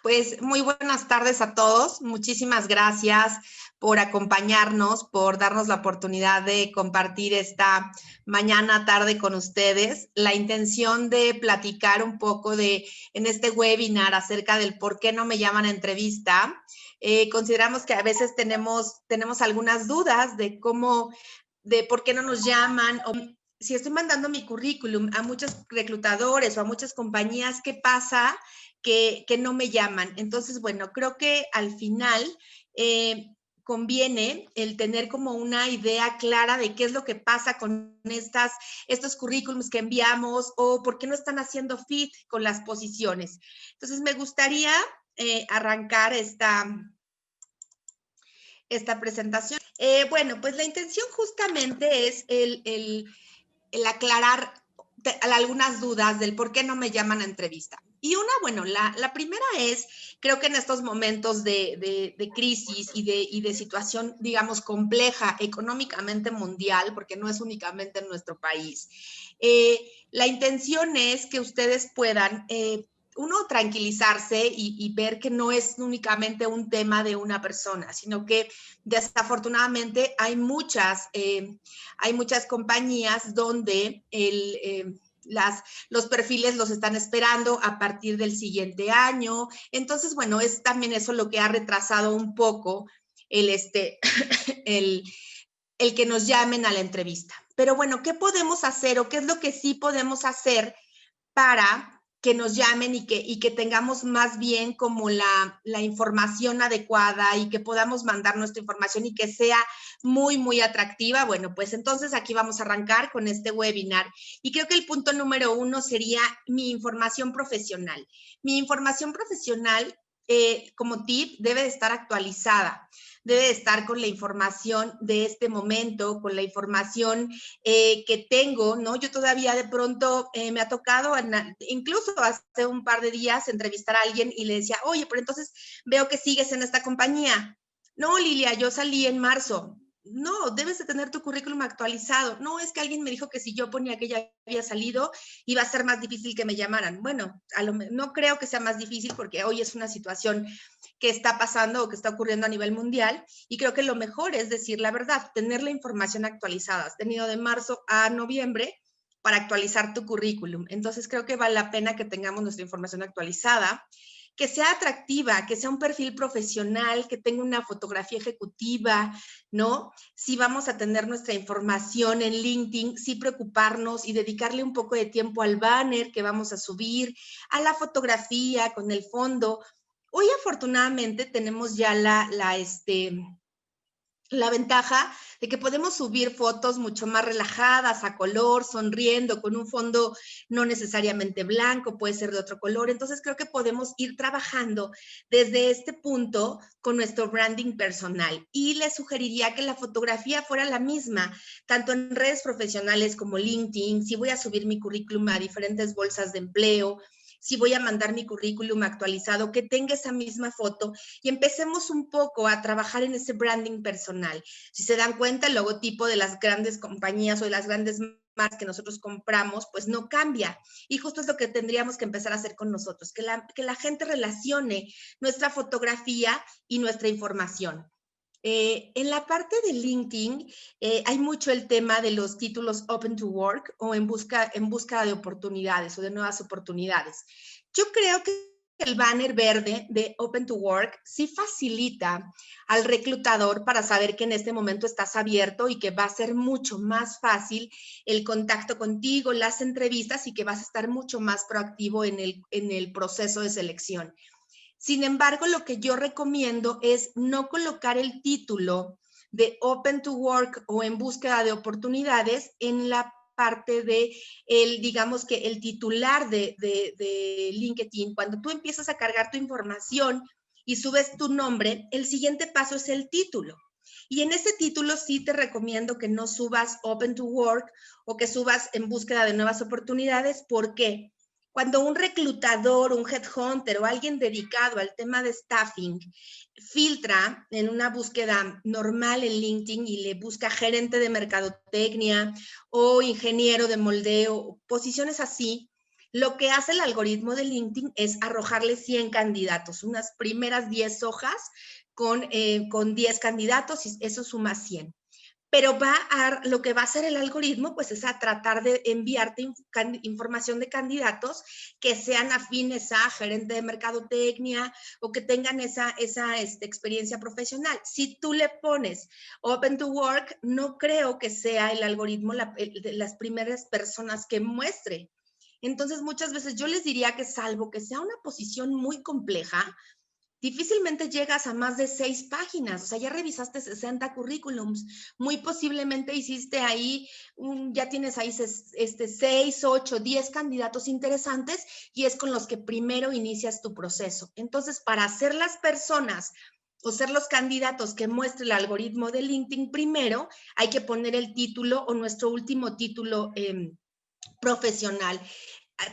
Pues muy buenas tardes a todos. Muchísimas gracias por acompañarnos, por darnos la oportunidad de compartir esta mañana, tarde con ustedes. La intención de platicar un poco en este webinar acerca del por qué no me llaman a entrevista. Consideramos que a veces tenemos algunas dudas de por qué no nos llaman, o si estoy mandando mi currículum a muchos reclutadores o a muchas compañías, ¿qué pasa? Que no me llaman. Entonces, bueno, creo que al final conviene el tener como una idea clara de qué es lo que pasa con estos currículums que enviamos o por qué no están haciendo fit con las posiciones. Entonces, me gustaría arrancar esta presentación. Bueno, pues la intención justamente es el aclarar algunas dudas del por qué no me llaman a entrevista. Y bueno, la primera es, creo que en estos momentos de crisis y de situación, digamos, compleja económicamente mundial, porque no es únicamente en nuestro país, la intención es que ustedes puedan uno, tranquilizarse y ver que no es únicamente un tema de una persona, sino que desafortunadamente hay muchas compañías donde los perfiles los están esperando a partir del siguiente año. Entonces, bueno, es también eso lo que ha retrasado un poco el que nos llamen a la entrevista. Pero bueno, ¿qué podemos hacer o qué es lo que sí podemos hacer para que nos llamen y que tengamos más bien como la información adecuada y que podamos mandar nuestra información y que sea muy, muy atractiva? Bueno, pues entonces aquí vamos a arrancar con este webinar. Y creo que el punto número 1 sería mi información profesional. Mi información profesional, como tip, debe de estar actualizada. Debe de estar con la información de este momento, con la información que tengo, ¿no? Yo todavía de pronto me ha tocado, incluso hace un par de días, entrevistar a alguien y le decía, oye, pero entonces veo que sigues en esta compañía. No, Lilia, yo salí en marzo. No, debes de tener tu currículum actualizado. No, es que alguien me dijo que si yo ponía que ya había salido, iba a ser más difícil que me llamaran. Bueno, no creo que sea más difícil porque hoy es una situación que está pasando o que está ocurriendo a nivel mundial, y creo que lo mejor es decir la verdad, tener la información actualizada. Has tenido de marzo a noviembre para actualizar tu currículum. Entonces creo que vale la pena que tengamos nuestra información actualizada, que sea atractiva, que sea un perfil profesional, que tenga una fotografía ejecutiva, ¿no? Si vamos a tener nuestra información en LinkedIn, sí preocuparnos y dedicarle un poco de tiempo al banner que vamos a subir, a la fotografía con el fondo. Hoy afortunadamente tenemos ya la ventaja de que podemos subir fotos mucho más relajadas, a color, sonriendo, con un fondo no necesariamente blanco, puede ser de otro color. Entonces creo que podemos ir trabajando desde este punto con nuestro branding personal. Y les sugeriría que la fotografía fuera la misma, tanto en redes profesionales como LinkedIn, si voy a subir mi currículum a diferentes bolsas de empleo, si voy a mandar mi currículum actualizado, que tenga esa misma foto y empecemos un poco a trabajar en ese branding personal. Si se dan cuenta, el logotipo de las grandes compañías o de las grandes marcas que nosotros compramos, pues no cambia. Y justo es lo que tendríamos que empezar a hacer con nosotros, que la gente relacione nuestra fotografía y nuestra información. En la parte de LinkedIn hay mucho el tema de los títulos Open to Work o en busca de oportunidades o de nuevas oportunidades. Yo creo que el banner verde de Open to Work sí facilita al reclutador para saber que en este momento estás abierto y que va a ser mucho más fácil el contacto contigo, las entrevistas, y que vas a estar mucho más proactivo en el proceso de selección. Sin embargo, lo que yo recomiendo es no colocar el título de Open to Work o en búsqueda de oportunidades en la parte de digamos que el titular de LinkedIn. Cuando tú empiezas a cargar tu información y subes tu nombre, el siguiente paso es el título. Y en ese título sí te recomiendo que no subas Open to Work o que subas en búsqueda de nuevas oportunidades. ¿Por qué? Cuando un reclutador, un headhunter o alguien dedicado al tema de staffing filtra en una búsqueda normal en LinkedIn y le busca gerente de mercadotecnia o ingeniero de moldeo, posiciones así, Lo que hace el algoritmo de LinkedIn es arrojarle 100 candidatos, unas primeras 10 hojas con 10 candidatos, y eso suma 100. Pero lo que va a hacer el algoritmo, pues es a tratar de enviarte información de candidatos que sean afines a gerente de mercadotecnia o que tengan esa experiencia profesional. Si tú le pones Open to Work, no creo que sea el algoritmo de las primeras personas que muestre. Entonces, muchas veces yo les diría que salvo que sea una posición muy compleja, difícilmente llegas a más de 6 páginas, o sea, ya revisaste 60 currículums, muy posiblemente hiciste ahí, ya tienes ahí 6, 8, 10 candidatos interesantes y es con los que primero inicias tu proceso. Entonces, para ser las personas o ser los candidatos que muestre el algoritmo de LinkedIn primero, hay que poner el título o nuestro último título profesional.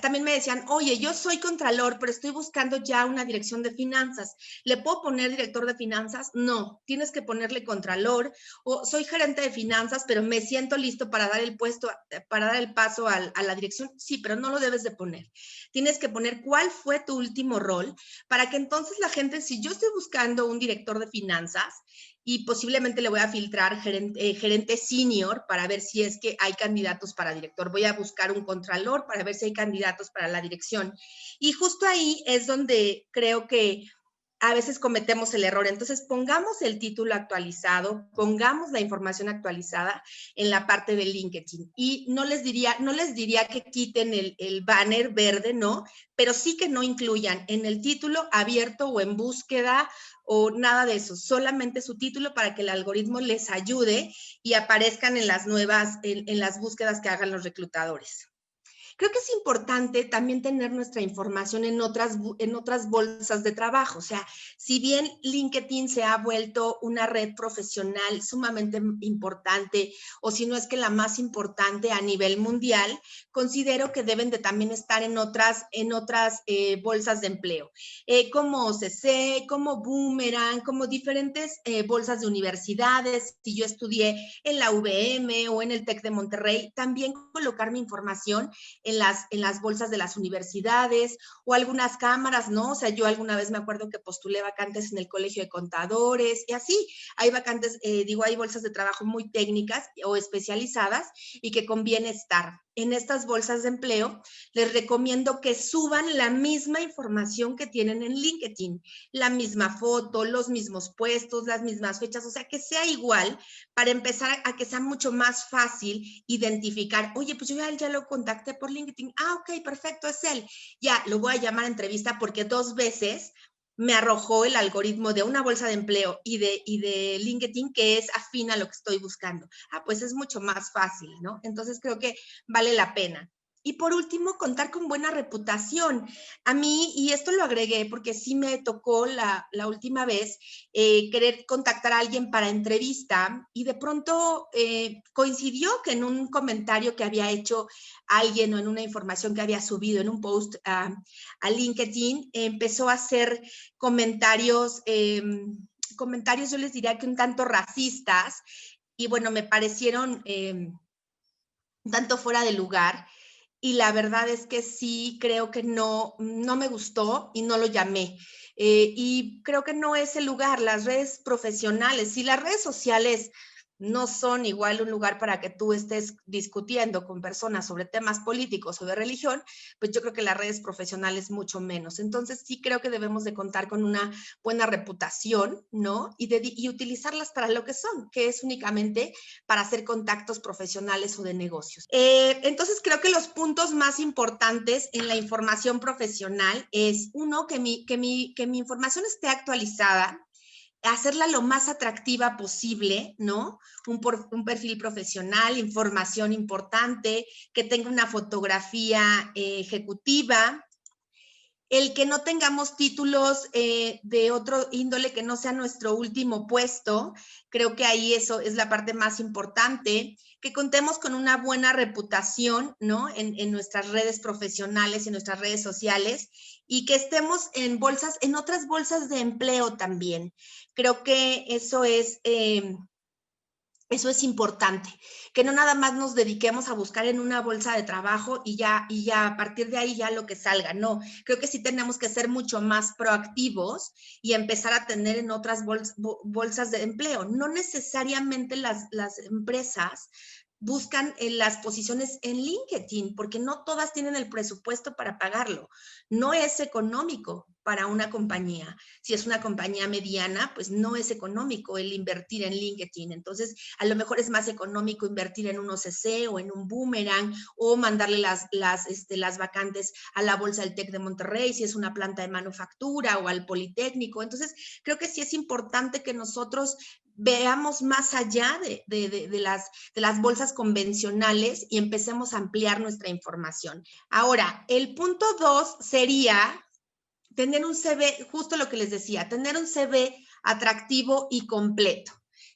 También me decían, oye, yo soy contralor, pero estoy buscando ya una dirección de finanzas. ¿Le puedo poner director de finanzas? No, tienes que ponerle contralor. O soy gerente de finanzas, pero me siento listo para dar el paso a la dirección. Sí, pero no lo debes de poner. Tienes que poner cuál fue tu último rol para que entonces la gente, si yo estoy buscando un director de finanzas, y posiblemente le voy a filtrar gerente senior para ver si es que hay candidatos para director. Voy a buscar un contralor para ver si hay candidatos para la dirección. Y justo ahí es donde creo que a veces cometemos el error. Entonces, pongamos el título actualizado, pongamos la información actualizada en la parte de LinkedIn. Y no les diría que quiten el banner verde, ¿no? Pero sí que no incluyan en el título abierto o en búsqueda o nada de eso, solamente su título para que el algoritmo les ayude y aparezcan en las en las búsquedas que hagan los reclutadores. Creo que es importante también tener nuestra información en otras bolsas de trabajo. O sea, si bien LinkedIn se ha vuelto una red profesional sumamente importante, o si no es que la más importante a nivel mundial, considero que deben de también estar en otras bolsas de empleo, como OCC, como Boomerang, como diferentes bolsas de universidades. Si yo estudié en la UVM o en el TEC de Monterrey, también colocar mi información en las bolsas de las universidades o algunas cámaras, ¿no? O sea, yo alguna vez me acuerdo que postulé vacantes en el Colegio de Contadores y así. Hay vacantes, hay bolsas de trabajo muy técnicas o especializadas y que conviene estar. En estas bolsas de empleo, les recomiendo que suban la misma información que tienen en LinkedIn, la misma foto, los mismos puestos, las mismas fechas, o sea, que sea igual para empezar a que sea mucho más fácil identificar, oye, pues yo ya lo contacté por LinkedIn, ok, perfecto, es él, ya lo voy a llamar a entrevista porque 2 veces me arrojó el algoritmo de una bolsa de empleo y de LinkedIn que es afín a lo que estoy buscando. Pues es mucho más fácil, ¿no? Entonces creo que vale la pena. Y por último, contar con buena reputación. A mí, y esto lo agregué porque sí me tocó la última vez, querer contactar a alguien para entrevista y de pronto coincidió que en un comentario que había hecho alguien o en una información que había subido en un post a LinkedIn, empezó a hacer comentarios, yo les diría que un tanto racistas y bueno, me parecieron un tanto fuera de lugar. Y la verdad es que sí, creo que no me gustó y no lo llamé. Y creo que no es el lugar, las redes profesionales, si las redes sociales no son igual un lugar para que tú estés discutiendo con personas sobre temas políticos o de religión, pues yo creo que las redes profesionales mucho menos. Entonces sí creo que debemos de contar con una buena reputación, ¿no? Y utilizarlas para lo que son, que es únicamente para hacer contactos profesionales o de negocios. Entonces creo que los puntos más importantes en la información profesional es, uno, que mi información esté actualizada, hacerla lo más atractiva posible, ¿no? Un perfil profesional, información importante, que tenga una fotografía ejecutiva, el que no tengamos títulos de otro índole que no sea nuestro último puesto, creo que ahí eso es la parte más importante, que contemos con una buena reputación, ¿no? En nuestras redes profesionales, en nuestras redes sociales, y que estemos en otras bolsas de empleo también. Creo que eso es Eso es importante, que no nada más nos dediquemos a buscar en una bolsa de trabajo y ya a partir de ahí ya lo que salga. No, creo que sí tenemos que ser mucho más proactivos y empezar a tener en otras bolsas de empleo. No necesariamente las empresas buscan en las posiciones en LinkedIn, porque no todas tienen el presupuesto para pagarlo. No es económico para una compañía. Si es una compañía mediana, pues no es económico el invertir en LinkedIn. Entonces, a lo mejor es más económico invertir en un OCC o en un Boomerang o mandarle las vacantes a la Bolsa del TEC de Monterrey, si es una planta de manufactura o al Politécnico. Entonces, creo que sí es importante que nosotros veamos más allá de las bolsas convencionales y empecemos a ampliar nuestra información. Ahora, el punto 2 sería tener un CV, justo lo que les decía, tener un CV atractivo y completo.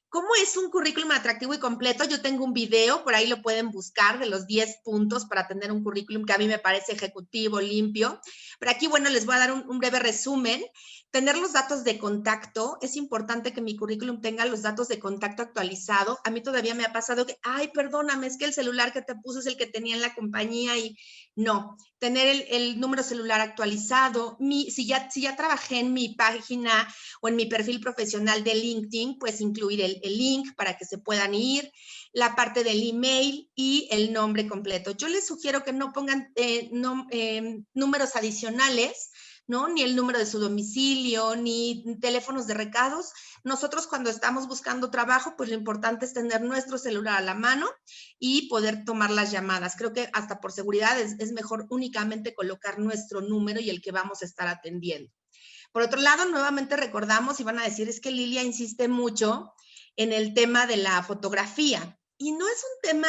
¿Cómo es un currículum atractivo y completo? Yo tengo un video, por ahí lo pueden buscar, de los 10 puntos para tener un currículum que a mí me parece ejecutivo, limpio. Pero aquí, bueno, les voy a dar un breve resumen. Tener los datos de contacto. Es importante que mi currículum tenga los datos de contacto actualizado. A mí todavía me ha pasado que, ay, perdóname, es que el celular que te puse es el que tenía en la compañía y no. Tener el número celular actualizado. Si ya trabajé en mi página o en mi perfil profesional de LinkedIn, pues incluir el link para que se puedan ir, la parte del email y el nombre completo. Yo les sugiero que no pongan números adicionales, ¿no? Ni el número de su domicilio, ni teléfonos de recados. Nosotros cuando estamos buscando trabajo, pues lo importante es tener nuestro celular a la mano y poder tomar las llamadas. Creo que hasta por seguridad es mejor únicamente colocar nuestro número y el que vamos a estar atendiendo. Por otro lado, nuevamente recordamos y van a decir, es que Lilia insiste mucho en el tema de la fotografía. Y no es un tema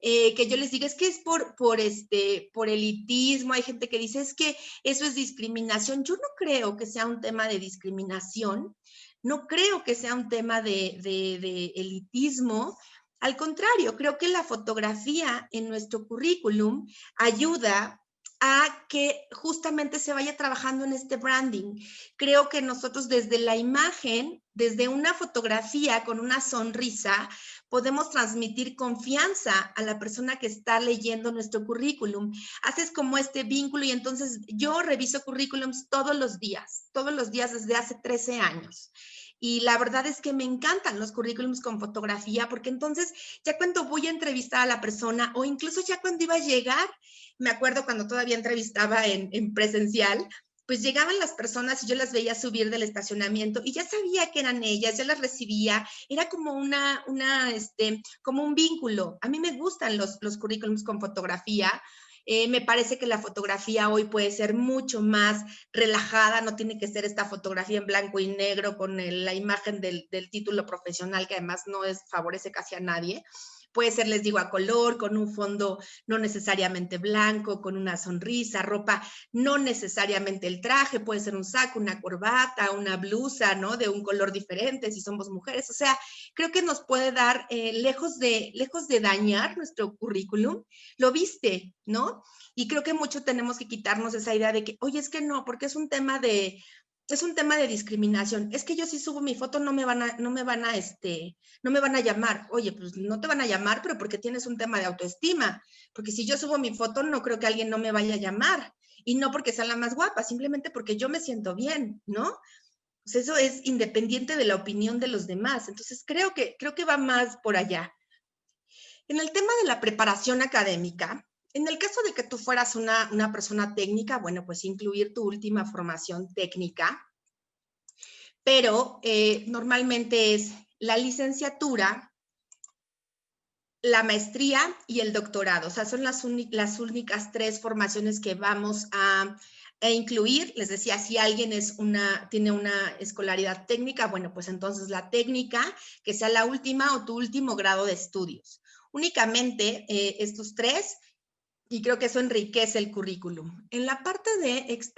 que yo les diga, es que es por elitismo. Hay gente que dice, es que eso es discriminación. Yo no creo que sea un tema de discriminación. No creo que sea un tema de elitismo. Al contrario, creo que la fotografía en nuestro currículum ayuda a que justamente se vaya trabajando en este branding. Creo que nosotros desde la imagen, desde una fotografía con una sonrisa, podemos transmitir confianza a la persona que está leyendo nuestro currículum. Haces como este vínculo y entonces yo reviso currículums todos los días desde hace 13 años. Y la verdad es que me encantan los currículums con fotografía porque entonces ya cuando voy a entrevistar a la persona o incluso ya cuando iba a llegar, me acuerdo cuando todavía entrevistaba en presencial, pues llegaban las personas y yo las veía subir del estacionamiento y ya sabía que eran ellas, ya las recibía, era como como un vínculo. A mí me gustan los currículums con fotografía. Me parece que la fotografía hoy puede ser mucho más relajada, no tiene que ser esta fotografía en blanco y negro con la imagen del título profesional, que además no favorece casi a nadie. Puede ser, les digo, a color, con un fondo no necesariamente blanco, con una sonrisa, ropa, no necesariamente el traje, puede ser un saco, una corbata, una blusa, ¿no? De un color diferente si somos mujeres. O sea, creo que nos puede dar, lejos de dañar nuestro currículum, lo viste, ¿no? Y creo que mucho tenemos que quitarnos esa idea de que, oye, es que no, porque es un tema de discriminación. Es que yo si subo mi foto no me van a llamar. Oye, pues no te van a llamar, pero porque tienes un tema de autoestima. Porque si yo subo mi foto, no creo que alguien no me vaya a llamar. Y no porque sea la más guapa, simplemente porque yo me siento bien, ¿no? Pues eso es independiente de la opinión de los demás. Entonces, creo que va más por allá. En el tema de la preparación académica, en el caso de que tú fueras una persona técnica, bueno, pues incluir tu última formación técnica, pero normalmente es la licenciatura, la maestría y el doctorado. O sea, son las únicas 3 formaciones que vamos a incluir. Les decía, si alguien tiene una escolaridad técnica, bueno, pues entonces la técnica, que sea la última o tu último grado de estudios. Únicamente estos 3, y creo que eso enriquece el currículum. En la parte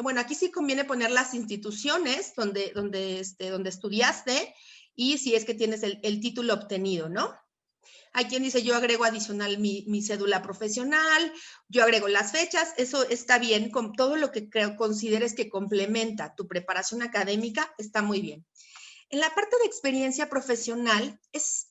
bueno, aquí sí conviene poner las instituciones donde estudiaste y si es que tienes el título obtenido, ¿no? Hay quien dice, yo agrego adicional mi cédula profesional, yo agrego las fechas, eso está bien, con todo lo que consideres que complementa tu preparación académica, está muy bien. En la parte de experiencia profesional,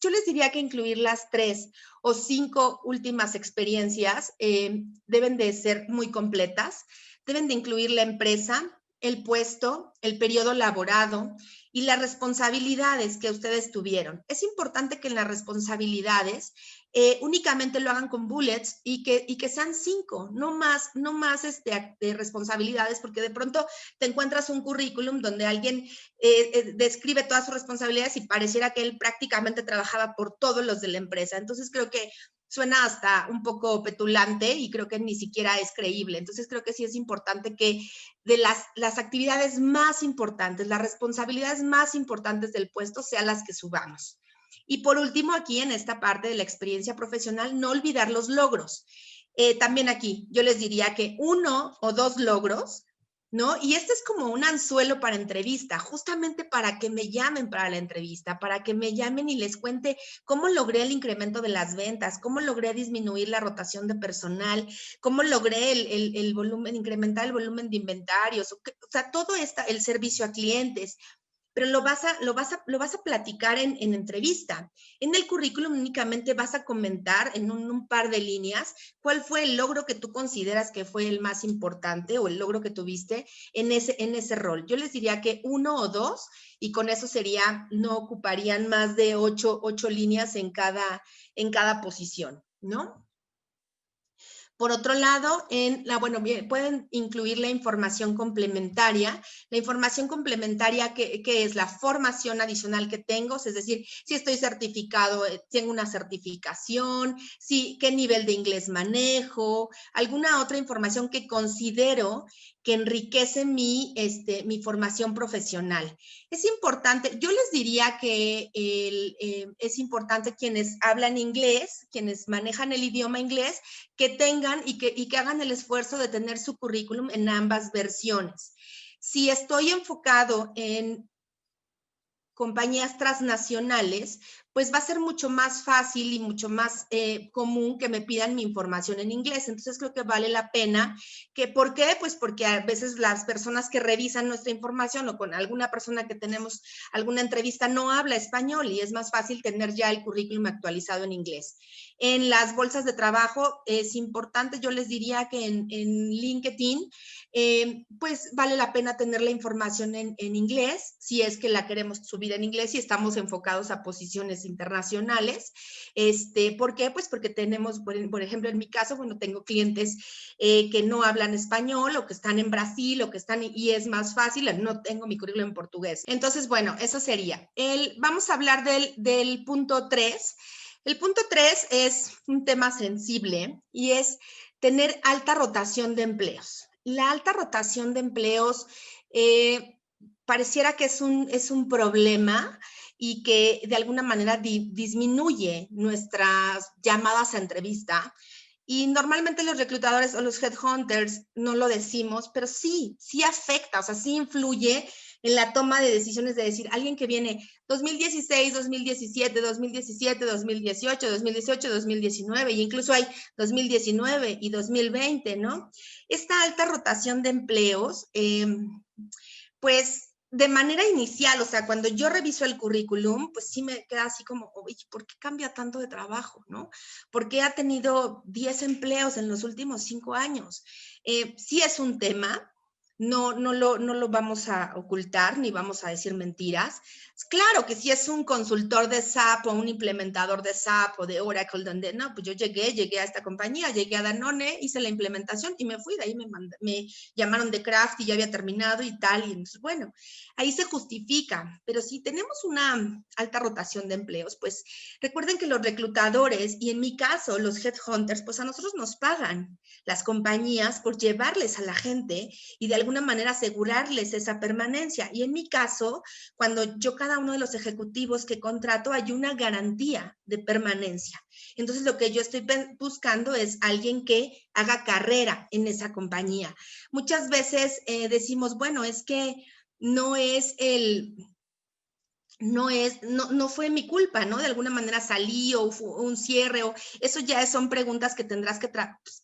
yo les diría que incluir las 3 o 5 últimas experiencias deben de ser muy completas. Deben de incluir la empresa, el puesto, el periodo laborado y las responsabilidades que ustedes tuvieron. Es importante que en las responsabilidades únicamente lo hagan con bullets y que sean 5, no más de responsabilidades, porque de pronto te encuentras un currículum donde alguien describe todas sus responsabilidades y pareciera que él prácticamente trabajaba por todos los de la empresa. Entonces creo que suena hasta un poco petulante y creo que ni siquiera es creíble. Entonces creo que sí es importante que de las actividades más importantes, las responsabilidades más importantes del puesto sean las que subamos. Y por último, aquí en esta parte de la experiencia profesional, no olvidar los logros. También aquí yo les diría que 1 o 2 logros, ¿no? Y este es como un anzuelo para entrevista, justamente para que me llamen para la entrevista, para que me llamen y les cuente cómo logré el incremento de las ventas, cómo logré disminuir la rotación de personal, cómo logré el volumen, incrementar el volumen de inventarios, o sea, todo el servicio a clientes. Pero lo vas a platicar en entrevista. En el currículum únicamente vas a comentar en un par de líneas cuál fue el logro que tú consideras que fue el más importante o el logro que tuviste en ese rol. Yo les diría que 1 o 2 y con eso no ocuparían más de 8 líneas en cada posición, ¿no? Por otro lado, pueden incluir la información complementaria. La información complementaria que es la formación adicional que tengo, es decir, si estoy certificado, tengo una certificación, qué nivel de inglés manejo, alguna otra información que considero que enriquece mi formación profesional. Es importante, yo les diría que es importante quienes hablan inglés, quienes manejan el idioma inglés, que tengan y que hagan el esfuerzo de tener su currículum en ambas versiones. Si estoy enfocado en compañías transnacionales, pues va a ser mucho más fácil y mucho más común que me pidan mi información en inglés. Entonces creo que vale la pena. ¿Por qué? Pues porque a veces las personas que revisan nuestra información o con alguna persona que tenemos alguna entrevista no habla español y es más fácil tener ya el currículum actualizado en inglés. En las bolsas de trabajo es importante, yo les diría que en LinkedIn, pues vale la pena tener la información en inglés, si es que la queremos subir en inglés y estamos enfocados a posiciones internacionales. ¿Por qué? Pues porque tenemos, por ejemplo, en mi caso, bueno, tengo clientes que no hablan español o que están en Brasil o que están, y es más fácil, no tengo mi currículum en portugués. Entonces, bueno, eso sería. Vamos a hablar del punto 3. El punto 3 es un tema sensible y es tener alta rotación de empleos. La alta rotación de empleos pareciera que es un problema y que de alguna manera disminuye nuestras llamadas a entrevista. Y normalmente los reclutadores o los headhunters no lo decimos, pero sí afecta, o sea, sí influye en la toma de decisiones de decir, alguien que viene 2016, 2017, 2017, 2018, 2018, 2019, y incluso hay 2019 y 2020, ¿no? Esta alta rotación de empleos, pues de manera inicial, o sea, cuando yo reviso el currículum, pues sí me queda así como, oye, ¿por qué cambia tanto de trabajo, no? ¿Por qué ha tenido 10 empleos en los últimos 5 años? Sí es un tema, no lo vamos a ocultar ni vamos a decir mentiras. Claro que si es un consultor de SAP o un implementador de SAP o de Oracle, donde no, pues yo llegué a esta compañía, llegué a Danone, hice la implementación y me fui, de ahí me llamaron de Kraft y ya había terminado y tal, y entonces, bueno, ahí se justifica, pero si tenemos una alta rotación de empleos, pues recuerden que los reclutadores, y en mi caso los headhunters, pues a nosotros nos pagan las compañías por llevarles a la gente y de alguna manera asegurarles esa permanencia. Y en mi caso, cuando yo cada uno de los ejecutivos que contrato hay una garantía de permanencia. Entonces lo que yo estoy buscando es alguien que haga carrera en esa compañía. Muchas veces decimos, bueno, es que no es no fue mi culpa, ¿no? De alguna manera salí o fue un cierre o eso ya son preguntas que tendrás que,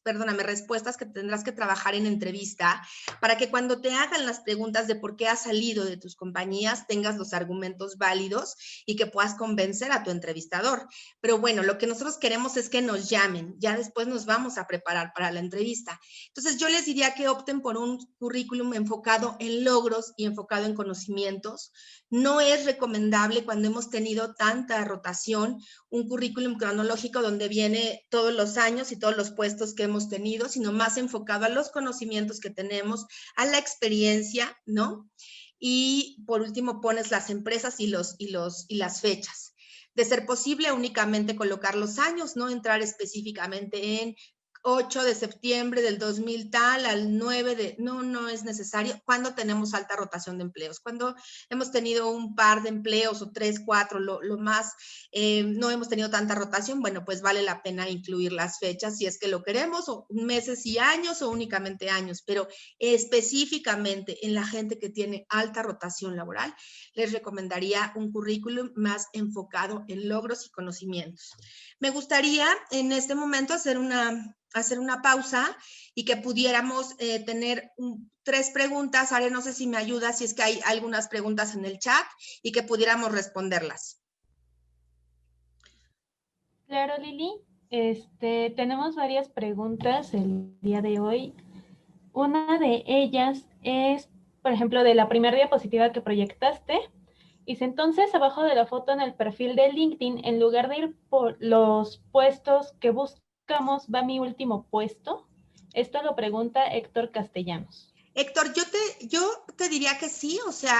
perdóname, respuestas que tendrás que trabajar en entrevista para que cuando te hagan las preguntas de por qué has salido de tus compañías tengas los argumentos válidos y que puedas convencer a tu entrevistador. Pero bueno, lo que nosotros queremos es que nos llamen, ya después nos vamos a preparar para la entrevista. Entonces yo les diría que opten por un currículum enfocado en logros y enfocado en conocimientos. No es recomendable cuando hemos tenido tanta rotación un currículum cronológico donde viene todos los años y todos los puestos que hemos tenido, sino más enfocado a los conocimientos que tenemos, a la experiencia, ¿no? Y por último pones las empresas y las fechas. De ser posible, únicamente colocar los años, no entrar específicamente en 8 de septiembre del 2000 tal al 9 de... No es necesario. Cuando tenemos alta rotación de empleos, cuando hemos tenido un par de empleos o 3, 4, lo más, no hemos tenido tanta rotación, bueno, pues vale la pena incluir las fechas si es que lo queremos, o meses y años o únicamente años, pero específicamente en la gente que tiene alta rotación laboral, les recomendaría un currículum más enfocado en logros y conocimientos. Me gustaría en este momento hacer una pausa y que pudiéramos tener 3 preguntas. Are, no sé si me ayuda, si es que hay algunas preguntas en el chat y que pudiéramos responderlas. Claro, Lili. Tenemos varias preguntas el día de hoy. Una de ellas es, por ejemplo, de la primera diapositiva que proyectaste. Dice, entonces, abajo de la foto en el perfil de LinkedIn, en lugar de ir por los puestos que buscamos, va mi último puesto. Esto lo pregunta Héctor Castellanos. Héctor, yo te diría que sí, o sea,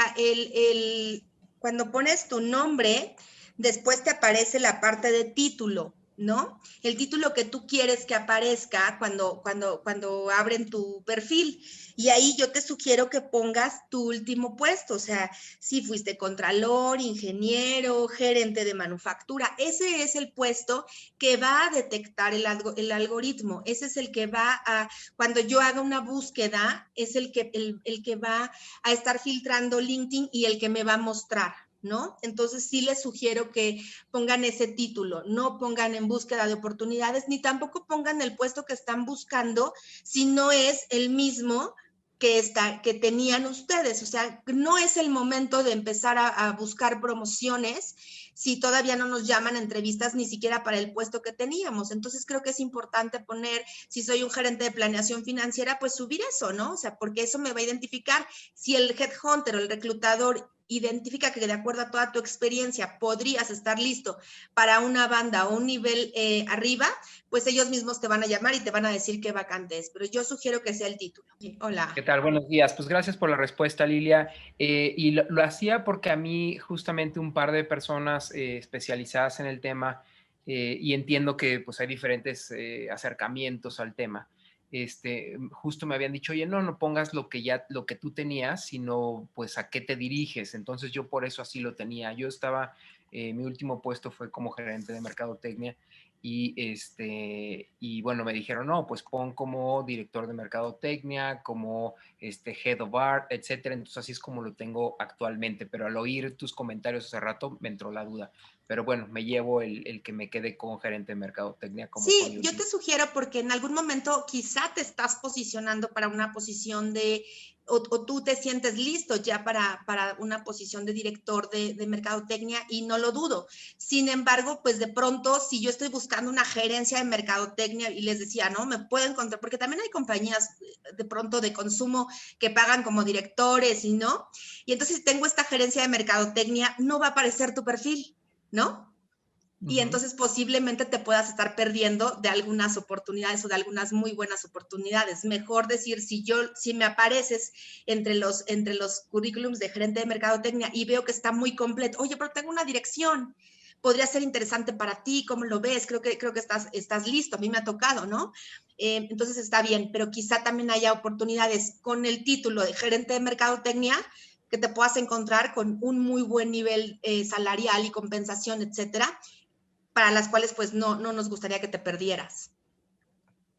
cuando pones tu nombre, después te aparece la parte de título, ¿no? El título que tú quieres que aparezca cuando abren tu perfil. Y ahí yo te sugiero que pongas tu último puesto, o sea, si fuiste contralor, ingeniero, gerente de manufactura, ese es el puesto que va a detectar el algoritmo, ese es el que va a, cuando yo haga una búsqueda, es el que va a estar filtrando LinkedIn y el que me va a mostrar, ¿no? Entonces sí les sugiero que pongan ese título, no pongan en búsqueda de oportunidades, ni tampoco pongan el puesto que están buscando si no es el mismo que tenían ustedes. O sea, no es el momento de empezar a buscar promociones si todavía no nos llaman a entrevistas ni siquiera para el puesto que teníamos. Entonces creo que es importante poner, si soy un gerente de planeación financiera, pues subir eso, ¿no? O sea, porque eso me va a identificar si el headhunter o el reclutador identifica que de acuerdo a toda tu experiencia podrías estar listo para una banda o un nivel arriba, pues ellos mismos te van a llamar y te van a decir qué vacante es. Pero yo sugiero que sea el título. Hola. ¿Qué tal? Buenos días. Pues gracias por la respuesta, Lilia. Y lo hacía porque a mí justamente un par de personas especializadas en el tema, y entiendo que pues hay diferentes acercamientos al tema. Justo me habían dicho, oye, no pongas lo que tú tenías, sino pues a qué te diriges. Entonces yo por eso así lo tenía. Yo estaba, mi último puesto fue como gerente de mercadotecnia y bueno, me dijeron, no, pues pon como director de mercadotecnia, como head of art, etcétera. Entonces así es como lo tengo actualmente, pero al oír tus comentarios hace rato me entró la duda. Pero bueno, me llevo el que me quede con gerente de mercadotecnia como Sí, yo priority. te sugiero porque en algún momento quizá te estás posicionando para una posición o tú te sientes listo ya para una posición de director de mercadotecnia y no lo dudo. Sin embargo, pues de pronto, si yo estoy buscando una gerencia de mercadotecnia y les decía, no, me puedo encontrar, porque también hay compañías de pronto de consumo que pagan como directores y no. Y entonces si tengo esta gerencia de mercadotecnia, no va a aparecer tu perfil, ¿no? Y entonces posiblemente te puedas estar perdiendo de algunas oportunidades o de algunas muy buenas oportunidades. Mejor decir, si me apareces entre los currículums de gerente de mercadotecnia y veo que está muy completo, oye, pero tengo una dirección, podría ser interesante para ti, ¿cómo lo ves? Creo que estás listo, a mí me ha tocado, ¿no? Entonces está bien, pero quizá también haya oportunidades con el título de gerente de mercadotecnia que te puedas encontrar con un muy buen nivel salarial y compensación, etcétera, para las cuales pues no nos gustaría que te perdieras.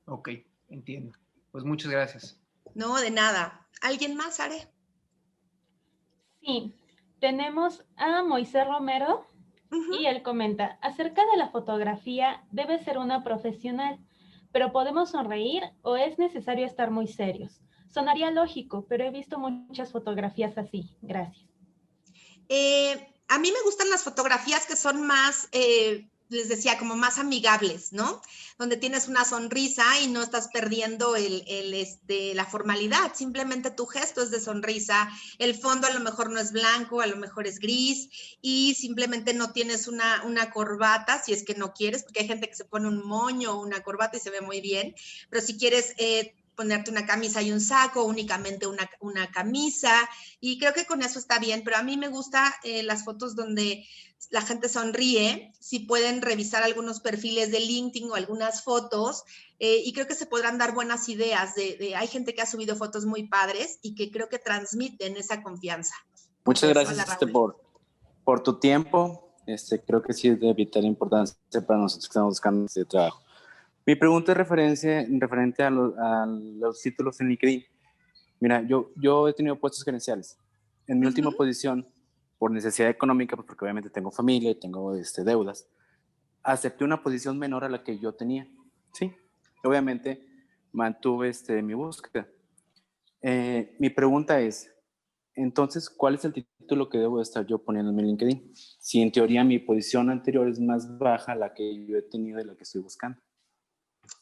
Ok, entiendo. Pues muchas gracias. No, de nada. ¿Alguien más, Are? Sí, Tenemos a Moisés Romero y él comenta, acerca de la fotografía, debe ser una profesional, pero ¿podemos sonreír o es necesario estar muy serios? Sonaría lógico, pero he visto muchas fotografías así. Gracias. A mí me gustan las fotografías que son más, les decía, como más amigables, ¿no? Donde tienes una sonrisa y no estás perdiendo la formalidad, simplemente tu gesto es de sonrisa, el fondo a lo mejor no es blanco, a lo mejor es gris y simplemente no tienes una corbata, si es que no quieres, porque hay gente que se pone un moño o una corbata y se ve muy bien, pero si quieres ponerte una camisa y un saco, únicamente una camisa, y creo que con eso está bien, pero a mí me gustan las fotos donde la gente sonríe, si pueden revisar algunos perfiles de LinkedIn o algunas fotos, y creo que se podrán dar buenas ideas, hay gente que ha subido fotos muy padres y que creo que transmiten esa confianza. Muchas gracias por tu tiempo, creo que sí es de vital importancia para nosotros que estamos buscando este trabajo. Mi pregunta es referente a los títulos en LinkedIn. Mira, yo he tenido puestos gerenciales. En mi última posición, por necesidad económica, pues porque obviamente tengo familia y tengo deudas, acepté una posición menor a la que yo tenía. Sí, obviamente mantuve mi búsqueda. Mi pregunta es, entonces, ¿cuál es el título que debo estar yo poniendo en mi LinkedIn? Si en teoría mi posición anterior es más baja a la que yo he tenido y la que estoy buscando.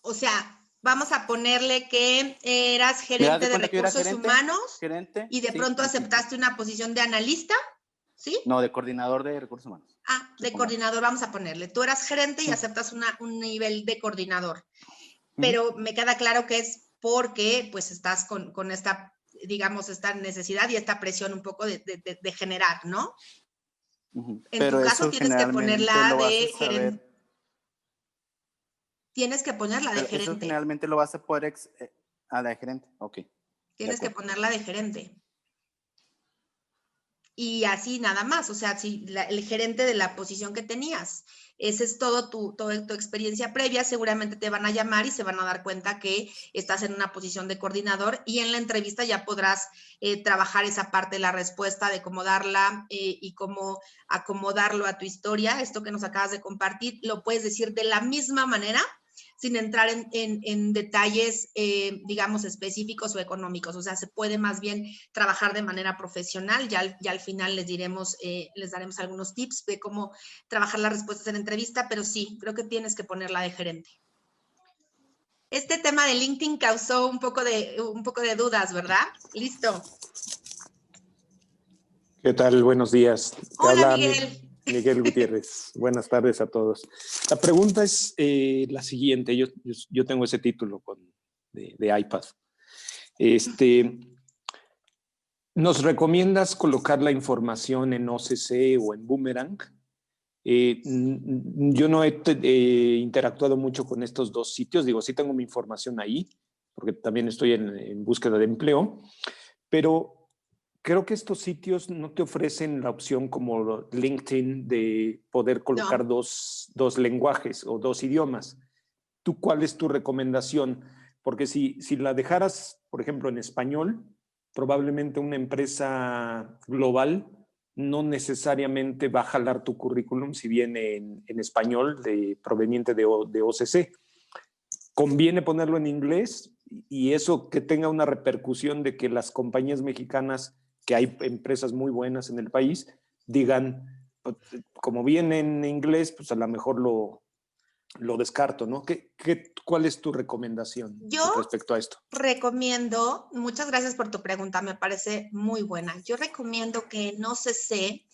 O sea, vamos a ponerle que eras gerente de recursos humanos y de pronto aceptaste una posición de analista, ¿sí? No, de coordinador de recursos humanos. Ah, de coordinador, vamos a ponerle. Tú eras gerente y aceptas un nivel de coordinador. Pero me queda claro que es porque pues estás con esta, digamos, esta necesidad y esta presión un poco de generar, ¿no? En tu caso tienes que ponerla de gerente. Tienes que ponerla de gerente. Eso generalmente lo vas a poder a la de gerente, ok. Tienes que ponerla de gerente. Y así nada más, o sea, si el gerente de la posición que tenías, esa es toda tu experiencia previa, seguramente te van a llamar y se van a dar cuenta que estás en una posición de coordinador y en la entrevista ya podrás trabajar esa parte de la respuesta, de cómo darla y cómo acomodarlo a tu historia. Esto que nos acabas de compartir, lo puedes decir de la misma manera, sin entrar en detalles, digamos, específicos o económicos. O sea, se puede más bien trabajar de manera profesional. Ya al final les daremos algunos tips de cómo trabajar las respuestas en entrevista, pero sí, creo que tienes que ponerla de gerente. Este tema de LinkedIn causó un poco de dudas, ¿verdad? Listo. ¿Qué tal? Buenos días. Hola, Miguel. Miguel Gutiérrez. Buenas tardes a todos. La pregunta es la siguiente. Yo tengo ese título de iPad. ¿Nos recomiendas colocar la información en OCC o en Boomerang? Yo no he interactuado mucho con estos dos sitios. Digo, sí tengo mi información ahí, porque también estoy en búsqueda de empleo, pero creo que estos sitios no te ofrecen la opción como LinkedIn de poder colocar dos lenguajes o dos idiomas. ¿Tú cuál es tu recomendación? Porque si la dejaras, por ejemplo, en español, probablemente una empresa global no necesariamente va a jalar tu currículum si viene en español proveniente de OCC. Conviene ponerlo en inglés y eso que tenga una repercusión de que las compañías mexicanas, que hay empresas muy buenas en el país, digan, pues, como viene en inglés, pues a lo mejor lo descarto, ¿no? ¿Cuál es tu recomendación respecto a esto? Recomiendo, muchas gracias por tu pregunta, me parece muy buena. Yo recomiendo que en OCC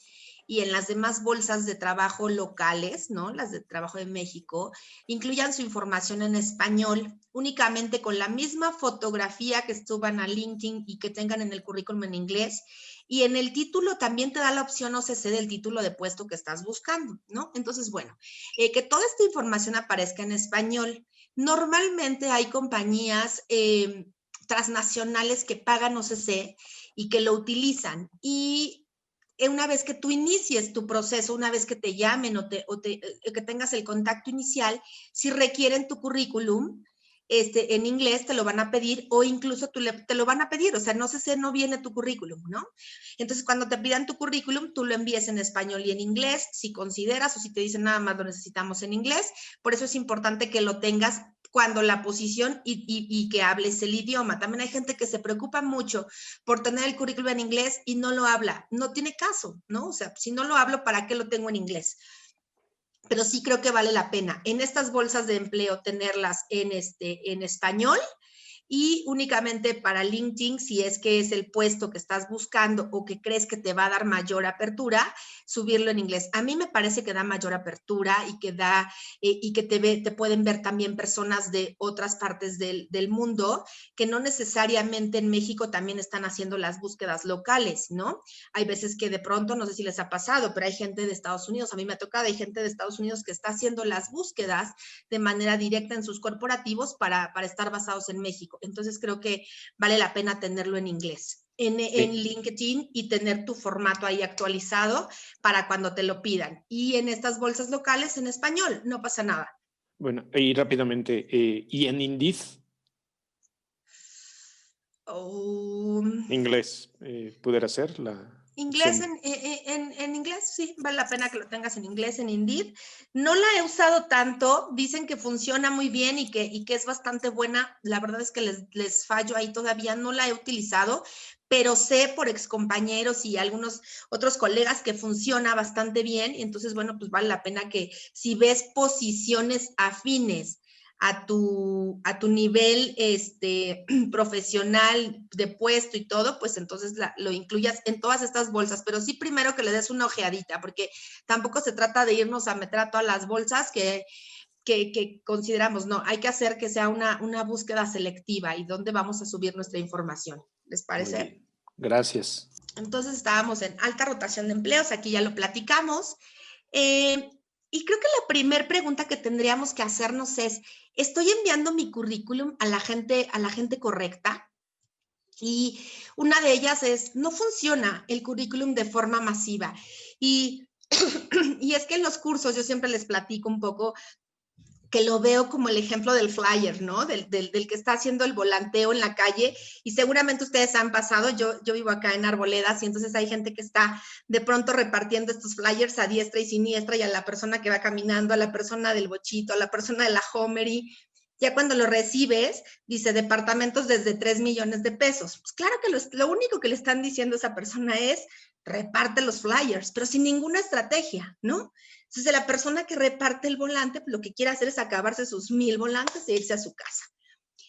y en las demás bolsas de trabajo locales, ¿no? Las de trabajo de México, incluyan su información en español, únicamente con la misma fotografía que suban a LinkedIn y que tengan en el currículum en inglés. Y en el título también te da la opción OCC del título de puesto que estás buscando, ¿no? Entonces, bueno, que toda esta información aparezca en español. Normalmente hay compañías transnacionales que pagan OCC y que lo utilizan. Y una vez que tú inicies tu proceso, una vez que te llamen o que tengas el contacto inicial, si requieren tu currículum, en inglés, te lo van a pedir o incluso te lo van a pedir, o sea, no sé si no viene tu currículum, ¿no? Entonces, cuando te pidan tu currículum, tú lo envíes en español y en inglés, si consideras o si te dicen nada más lo necesitamos en inglés. Por eso es importante que lo tengas cuando la posición y que hables el idioma. También hay gente que se preocupa mucho por tener el currículum en inglés y no lo habla. No tiene caso, ¿no? O sea, si no lo hablo, ¿para qué lo tengo en inglés? Pero sí creo que vale la pena en estas bolsas de empleo tenerlas en español y únicamente para LinkedIn, si es que es el puesto que estás buscando o que crees que te va a dar mayor apertura, subirlo en inglés. A mí me parece que da mayor apertura y que y que te pueden ver también personas de otras partes del mundo que no necesariamente en México también están haciendo las búsquedas locales, ¿no? Hay veces que de pronto, no sé si les ha pasado, pero hay gente de Estados Unidos, a mí me ha tocado, hay gente de Estados Unidos que está haciendo las búsquedas de manera directa en sus corporativos para estar basados en México. Entonces creo que vale la pena tenerlo en inglés, en LinkedIn y tener tu formato ahí actualizado para cuando te lo pidan. Y en estas bolsas locales en español, no pasa nada. Bueno, y rápidamente, ¿y en Indeed? Inglés, ¿pudiera ser la...? Inglés, en inglés, sí, vale la pena que lo tengas en inglés, en Indeed. No la he usado tanto, dicen que funciona muy bien y que es bastante buena. La verdad es que les fallo ahí todavía, no la he utilizado, pero sé por excompañeros y algunos otros colegas que funciona bastante bien. Y entonces, bueno, pues vale la pena que si ves posiciones afines a tu nivel profesional de puesto y todo, pues entonces lo incluyas en todas estas bolsas, pero sí primero que le des una ojeadita, porque tampoco se trata de irnos a meter a todas las bolsas que consideramos, no, hay que hacer que sea una búsqueda selectiva y dónde vamos a subir nuestra información. ¿Les parece? Gracias. Entonces estábamos en alta rotación de empleos, aquí ya lo platicamos. Y creo que la primera pregunta que tendríamos que hacernos es, ¿estoy enviando mi currículum a la gente correcta? Y una de ellas es, no funciona el currículum de forma masiva. Y es que en los cursos yo siempre les platico un poco que lo veo como el ejemplo del flyer, ¿no? Del que está haciendo el volanteo en la calle, y seguramente ustedes han pasado, yo vivo acá en Arboledas, y entonces hay gente que está de pronto repartiendo estos flyers a diestra y siniestra, y a la persona que va caminando, a la persona del bochito, a la persona de la Homery. Ya cuando lo recibes, dice departamentos desde 3 millones de pesos. Pues claro que lo único que le están diciendo a esa persona es reparte los flyers, pero sin ninguna estrategia, ¿no? Entonces, la persona que reparte el volante, pues, lo que quiere hacer es acabarse sus 1000 volantes e irse a su casa.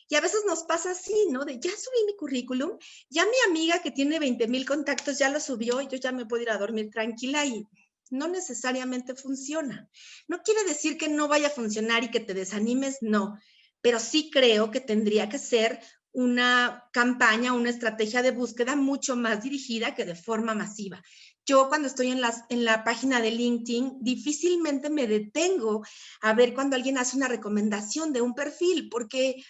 Y a veces nos pasa así, ¿no? De ya subí mi currículum, ya mi amiga que tiene 20,000 contactos ya lo subió y yo ya me puedo ir a dormir tranquila, y no necesariamente funciona. No quiere decir que no vaya a funcionar y que te desanimes, no. Pero sí creo que tendría que ser una campaña, una estrategia de búsqueda mucho más dirigida que de forma masiva. Yo cuando estoy en la página de LinkedIn, difícilmente me detengo a ver cuando alguien hace una recomendación de un perfil, porque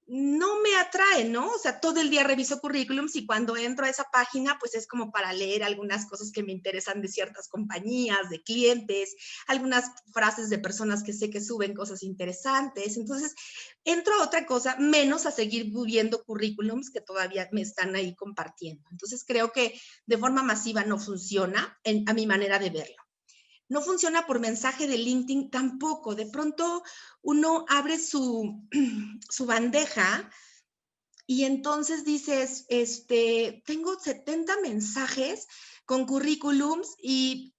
no me atrae, ¿no? O sea, todo el día reviso currículums y cuando entro a esa página, pues es como para leer algunas cosas que me interesan de ciertas compañías, de clientes, algunas frases de personas que sé que suben cosas interesantes. Entonces, entro a otra cosa, menos a seguir viendo currículums que todavía me están ahí compartiendo. Entonces, creo que de forma masiva no funciona a mi manera de verlo. No funciona por mensaje de LinkedIn tampoco. De pronto uno abre su bandeja y entonces dices, tengo 70 mensajes con currículums y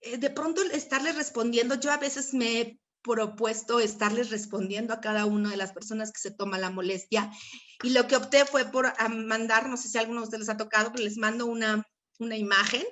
de pronto estarles respondiendo, yo a veces me he propuesto estarles respondiendo a cada una de las personas que se toma la molestia, y lo que opté fue por mandar, no sé si a alguno de ustedes les ha tocado, pero les mando una imagen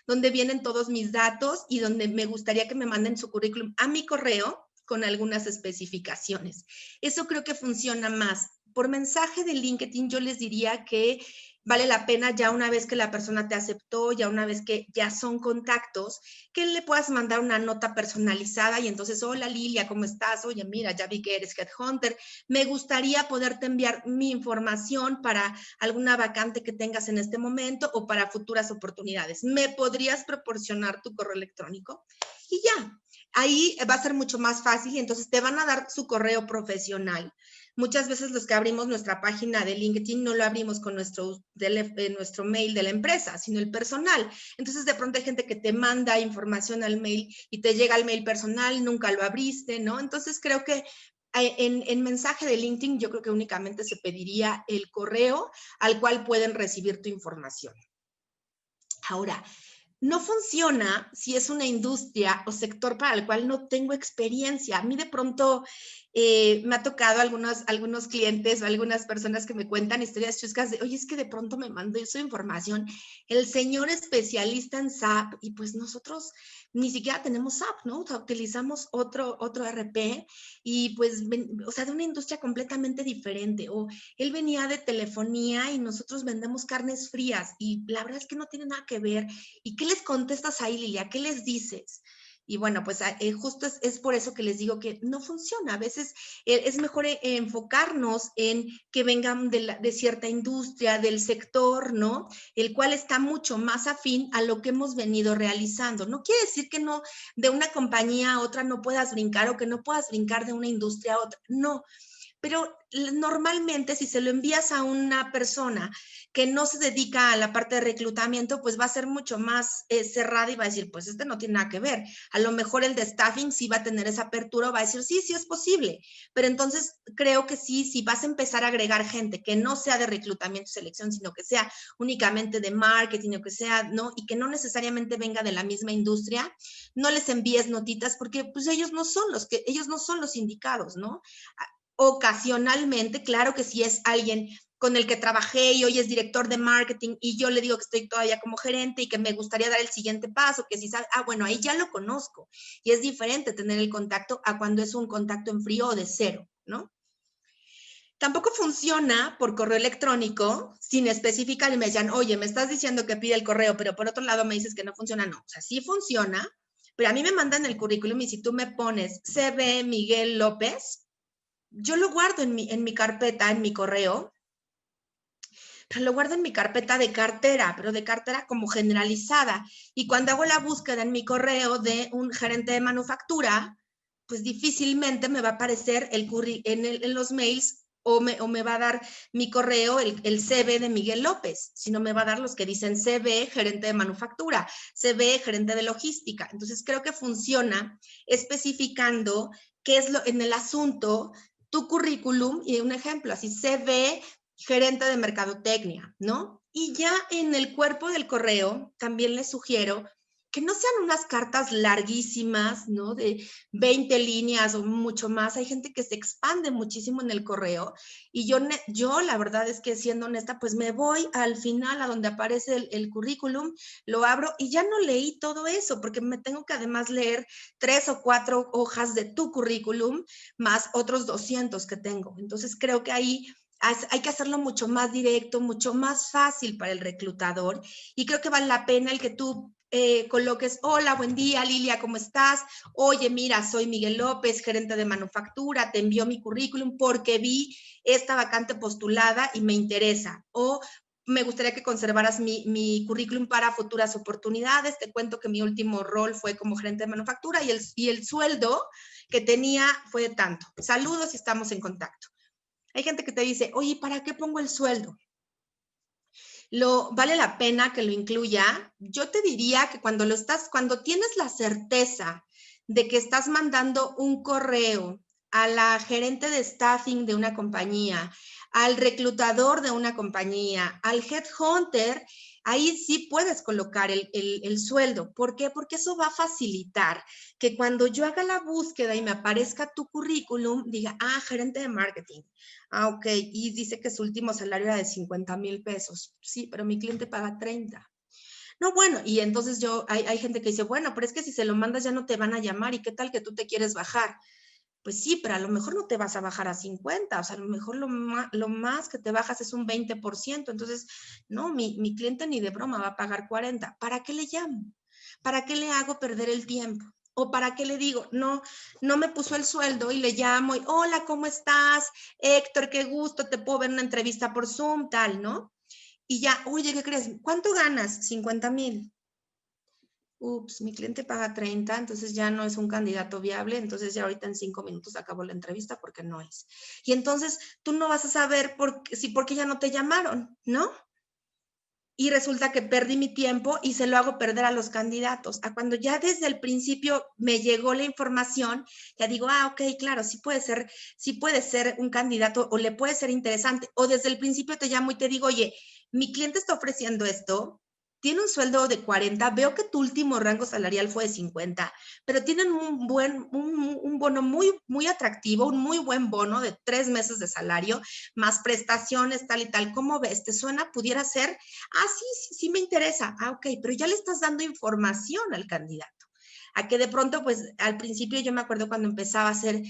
donde vienen todos mis datos y donde me gustaría que me manden su currículum a mi correo con algunas especificaciones. Eso creo que funciona más. Por mensaje de LinkedIn yo les diría que vale la pena, ya una vez que la persona te aceptó, ya una vez que ya son contactos, que le puedas mandar una nota personalizada y entonces, hola Lilia, ¿cómo estás? Oye, mira, ya vi que eres Headhunter. Me gustaría poderte enviar mi información para alguna vacante que tengas en este momento o para futuras oportunidades. ¿Me podrías proporcionar tu correo electrónico? Y ya, ahí va a ser mucho más fácil y entonces te van a dar su correo profesional. Muchas veces los que abrimos nuestra página de LinkedIn no lo abrimos con nuestro mail de la empresa, sino el personal. Entonces, de pronto hay gente que te manda información al mail y te llega al mail personal, nunca lo abriste, ¿no? Entonces, creo que en mensaje de LinkedIn, yo creo que únicamente se pediría el correo al cual pueden recibir tu información. Ahora, no funciona si es una industria o sector para el cual no tengo experiencia. A mí de pronto me ha tocado algunos clientes o algunas personas que me cuentan historias chuscas de, oye, es que de pronto me mandó su información el señor especialista en SAP y pues nosotros ni siquiera tenemos SAP, ¿no? O sea, utilizamos otro RP y pues, o sea, de una industria completamente diferente. O él venía de telefonía y nosotros vendemos carnes frías y la verdad es que no tiene nada que ver. ¿Y qué les contestas ahí, Lilia? ¿Qué les dices? Y bueno, pues justo es por eso que les digo que no funciona. A veces es mejor enfocarnos en que vengan de cierta industria, del sector, ¿no? El cual está mucho más afín a lo que hemos venido realizando. No quiere decir que no, de una compañía a otra no puedas brincar o que no puedas brincar de una industria a otra. No. Pero normalmente si se lo envías a una persona que no se dedica a la parte de reclutamiento, pues va a ser mucho más cerrada y va a decir, pues este no tiene nada que ver. A lo mejor el de staffing sí va a tener esa apertura, va a decir, sí, sí es posible. Pero entonces creo que sí, si vas a empezar a agregar gente que no sea de reclutamiento y selección, sino que sea únicamente de marketing o que sea, ¿no? Y que no necesariamente venga de la misma industria, no les envíes notitas porque pues ellos no son los indicados, ¿no? Ocasionalmente, claro que si es alguien con el que trabajé y hoy es director de marketing y yo le digo que estoy todavía como gerente y que me gustaría dar el siguiente paso, que si sabe, bueno, ahí ya lo conozco. Y es diferente tener el contacto a cuando es un contacto en frío o de cero, ¿no? Tampoco funciona por correo electrónico sin especificar y me decían, oye, me estás diciendo que pide el correo, pero por otro lado me dices que no funciona. No, o sea, sí funciona, pero a mí me mandan el currículum y si tú me pones CB Miguel López, yo lo guardo en mi carpeta, en mi correo, pero lo guardo en mi carpeta de cartera, pero de cartera como generalizada. Y cuando hago la búsqueda en mi correo de un gerente de manufactura, pues difícilmente me va a aparecer en los mails o me va a dar mi correo, el CB de Miguel López, sino me va a dar los que dicen CB, gerente de manufactura, CB, gerente de logística. Entonces creo que funciona especificando qué es en el asunto, tu currículum y un ejemplo, así CB, gerente de mercadotecnia, ¿no? Y ya en el cuerpo del correo también les sugiero que no sean unas cartas larguísimas, ¿no? De 20 líneas o mucho más. Hay gente que se expande muchísimo en el correo y yo la verdad es que siendo honesta, pues me voy al final a donde aparece el currículum, lo abro y ya no leí todo eso porque me tengo que además leer 3 o 4 hojas de tu currículum más otros 200 que tengo. Entonces creo que ahí hay que hacerlo mucho más directo, mucho más fácil para el reclutador y creo que vale la pena el que tú coloques, hola, buen día, Lilia, ¿cómo estás? Oye, mira, soy Miguel López, gerente de manufactura, te envío mi currículum porque vi esta vacante postulada y me interesa. O me gustaría que conservaras mi currículum para futuras oportunidades. Te cuento que mi último rol fue como gerente de manufactura y el sueldo que tenía fue de tanto. Saludos y estamos en contacto. Hay gente que te dice, oye, ¿para qué pongo el sueldo? ¿Vale la pena que lo incluya? Yo te diría que cuando tienes la certeza de que estás mandando un correo a la gerente de staffing de una compañía, al reclutador de una compañía, al headhunter, ahí sí puedes colocar el sueldo. ¿Por qué? Porque eso va a facilitar que cuando yo haga la búsqueda y me aparezca tu currículum, diga, gerente de marketing. Ok, y dice que su último salario era de 50,000 pesos. Sí, pero mi cliente paga 30. No, bueno, y entonces hay gente que dice, bueno, pero es que si se lo mandas ya no te van a llamar y qué tal que tú te quieres bajar. Pues sí, pero a lo mejor no te vas a bajar a 50, o sea, a lo mejor lo más que te bajas es un 20%, entonces, no, mi cliente ni de broma va a pagar 40. ¿Para qué le llamo? ¿Para qué le hago perder el tiempo? ¿O para qué le digo, no me puso el sueldo y le llamo y, hola, ¿cómo estás? Héctor, qué gusto, te puedo ver en una entrevista por Zoom, tal, ¿no? Y ya, oye, ¿qué crees? ¿Cuánto ganas? 50,000. ups, mi cliente paga 30, entonces ya no es un candidato viable, entonces ya ahorita en 5 minutos acabó la entrevista porque no es. Y entonces tú no vas a saber por qué ya no te llamaron, ¿no? Y resulta que perdí mi tiempo y se lo hago perder a los candidatos. A cuando ya desde el principio me llegó la información, ya digo, ok, claro, sí puede ser un candidato o le puede ser interesante. O desde el principio te llamo y te digo, oye, mi cliente está ofreciendo esto, tiene un sueldo de 40, veo que tu último rango salarial fue de 50, pero tienen un bono muy, muy atractivo, un muy buen bono de 3 meses de salario, más prestaciones, tal y tal. ¿Cómo ves? ¿Te suena? ¿Pudiera ser? Sí me interesa. Ok, pero ya le estás dando información al candidato. A que de pronto, pues al principio yo me acuerdo cuando empezaba a hacer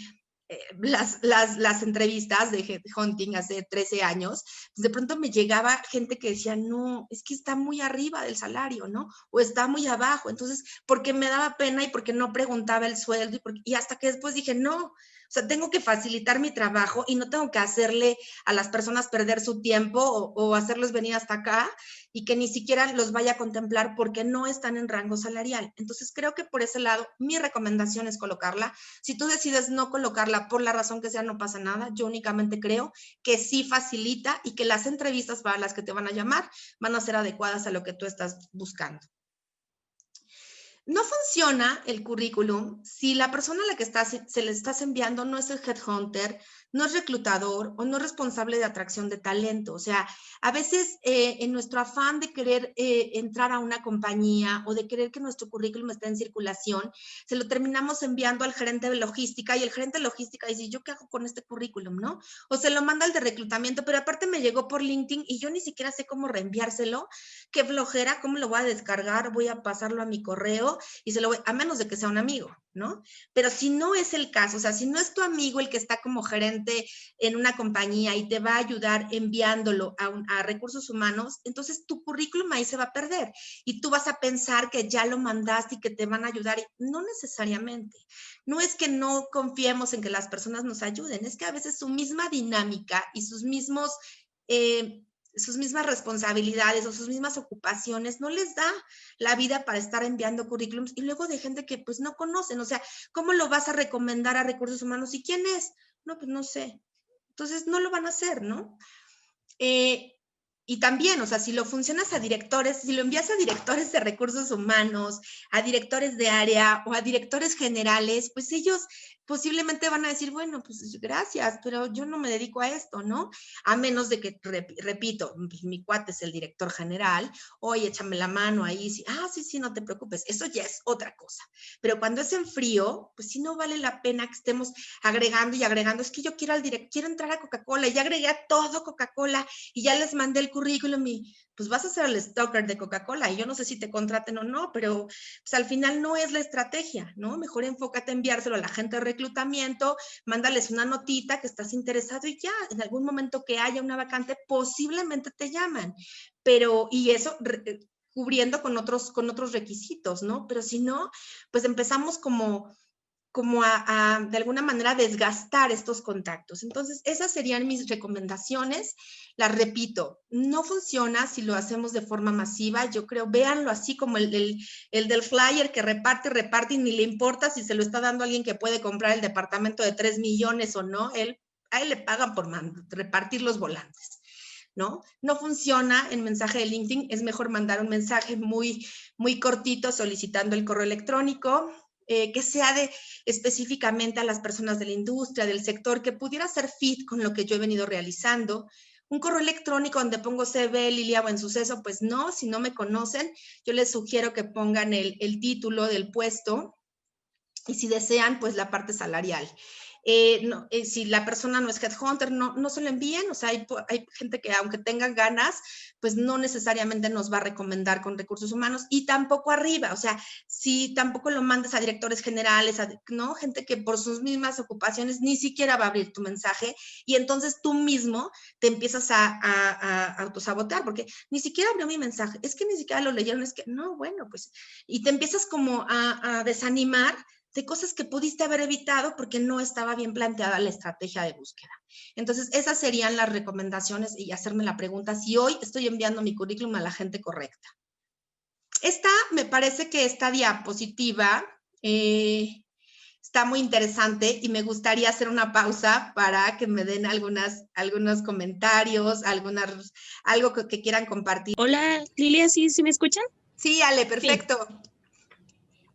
las entrevistas de headhunting hace 13 años, pues de pronto me llegaba gente que decía, no, es que está muy arriba del salario, ¿no? O está muy abajo. Entonces, porque me daba pena y porque no preguntaba el sueldo y hasta que después dije, no, o sea, tengo que facilitar mi trabajo y no tengo que hacerle a las personas perder su tiempo o hacerlos venir hasta acá y que ni siquiera los vaya a contemplar porque no están en rango salarial. Entonces, creo que por ese lado, mi recomendación es colocarla. Si tú decides no colocarla por la razón que sea, no pasa nada. Yo únicamente creo que sí facilita y que las entrevistas para las que te van a llamar van a ser adecuadas a lo que tú estás buscando. No funciona el currículum si la persona a la que se le estás enviando no es el headhunter, no es reclutador o no es responsable de atracción de talento. O sea, a veces en nuestro afán de querer entrar a una compañía o de querer que nuestro currículum esté en circulación, se lo terminamos enviando al gerente de logística y el gerente de logística dice, ¿yo qué hago con este currículum, no? O se lo manda al de reclutamiento, pero aparte me llegó por LinkedIn y yo ni siquiera sé cómo reenviárselo. Qué flojera, ¿cómo lo voy a descargar? Voy a pasarlo a mi correo y se lo voy, a menos de que sea un amigo, ¿no? Pero si no es el caso, o sea, si no es tu amigo el que está como gerente en una compañía y te va a ayudar enviándolo a recursos humanos, entonces tu currículum ahí se va a perder y tú vas a pensar que ya lo mandaste y que te van a ayudar. No necesariamente. No es que no confiemos en que las personas nos ayuden, es que a veces su misma dinámica y sus mismas responsabilidades o sus mismas ocupaciones no les da la vida para estar enviando currículums y luego de gente que pues no conocen. O sea, ¿cómo lo vas a recomendar a recursos humanos? ¿Y quién es? No, pues no sé. Entonces no lo van a hacer, ¿no? Y también, o sea, si lo funcionas a directores, si lo envías a directores de recursos humanos, a directores de área o a directores generales, pues ellos posiblemente van a decir, bueno, pues gracias, pero yo no me dedico a esto, ¿no? A menos de que, repito, pues, mi cuate es el director general, oye, échame la mano ahí, sí, sí, no te preocupes, eso ya es otra cosa. Pero cuando es en frío, pues sí no vale la pena que estemos agregando y agregando, es que yo quiero entrar a Coca-Cola y ya agregué a todo Coca-Cola y ya les mandé el currículum y pues vas a ser el stalker de Coca-Cola y yo no sé si te contraten o no, pero pues al final no es la estrategia, ¿no? Mejor enfócate en enviárselo a la gente de reclutamiento, mándales una notita que estás interesado y ya, en algún momento que haya una vacante, posiblemente te llaman, pero, y eso cubriendo con otros requisitos, ¿no? Pero si no, pues empezamos como de alguna manera desgastar estos contactos. Entonces, esas serían mis recomendaciones. Las repito, no funciona si lo hacemos de forma masiva. Yo creo, véanlo así como el del flyer que reparte y ni le importa si se lo está dando a alguien que puede comprar el departamento de 3 millones o no. A él le pagan por repartir los volantes, ¿no? No funciona en mensaje de LinkedIn. Es mejor mandar un mensaje muy, muy cortito solicitando el correo electrónico, que sea específicamente a las personas de la industria, del sector, que pudiera ser fit con lo que yo he venido realizando. Un correo electrónico donde pongo CV, Lilia Buen Suceso, pues no, si no me conocen, yo les sugiero que pongan el título del puesto y si desean, pues la parte salarial. Si la persona no es headhunter, no se lo envíen. O sea, hay gente que aunque tengan ganas, pues no necesariamente nos va a recomendar con recursos humanos y tampoco arriba. O sea, si tampoco lo mandes a directores generales, ¿no? Gente que por sus mismas ocupaciones ni siquiera va a abrir tu mensaje y entonces tú mismo te empiezas a autosabotear porque ni siquiera abrió mi mensaje. Es que ni siquiera lo leyeron, es que no, bueno, pues, y te empiezas como a desanimar de cosas que pudiste haber evitado porque no estaba bien planteada la estrategia de búsqueda. Entonces, esas serían las recomendaciones y hacerme la pregunta si hoy estoy enviando mi currículum a la gente correcta. Esta, me parece que esta diapositiva está muy interesante y me gustaría hacer una pausa para que me den algunos comentarios, algo que quieran compartir. Hola, Lilia, ¿sí me escuchan? Sí, Ale, perfecto. Sí.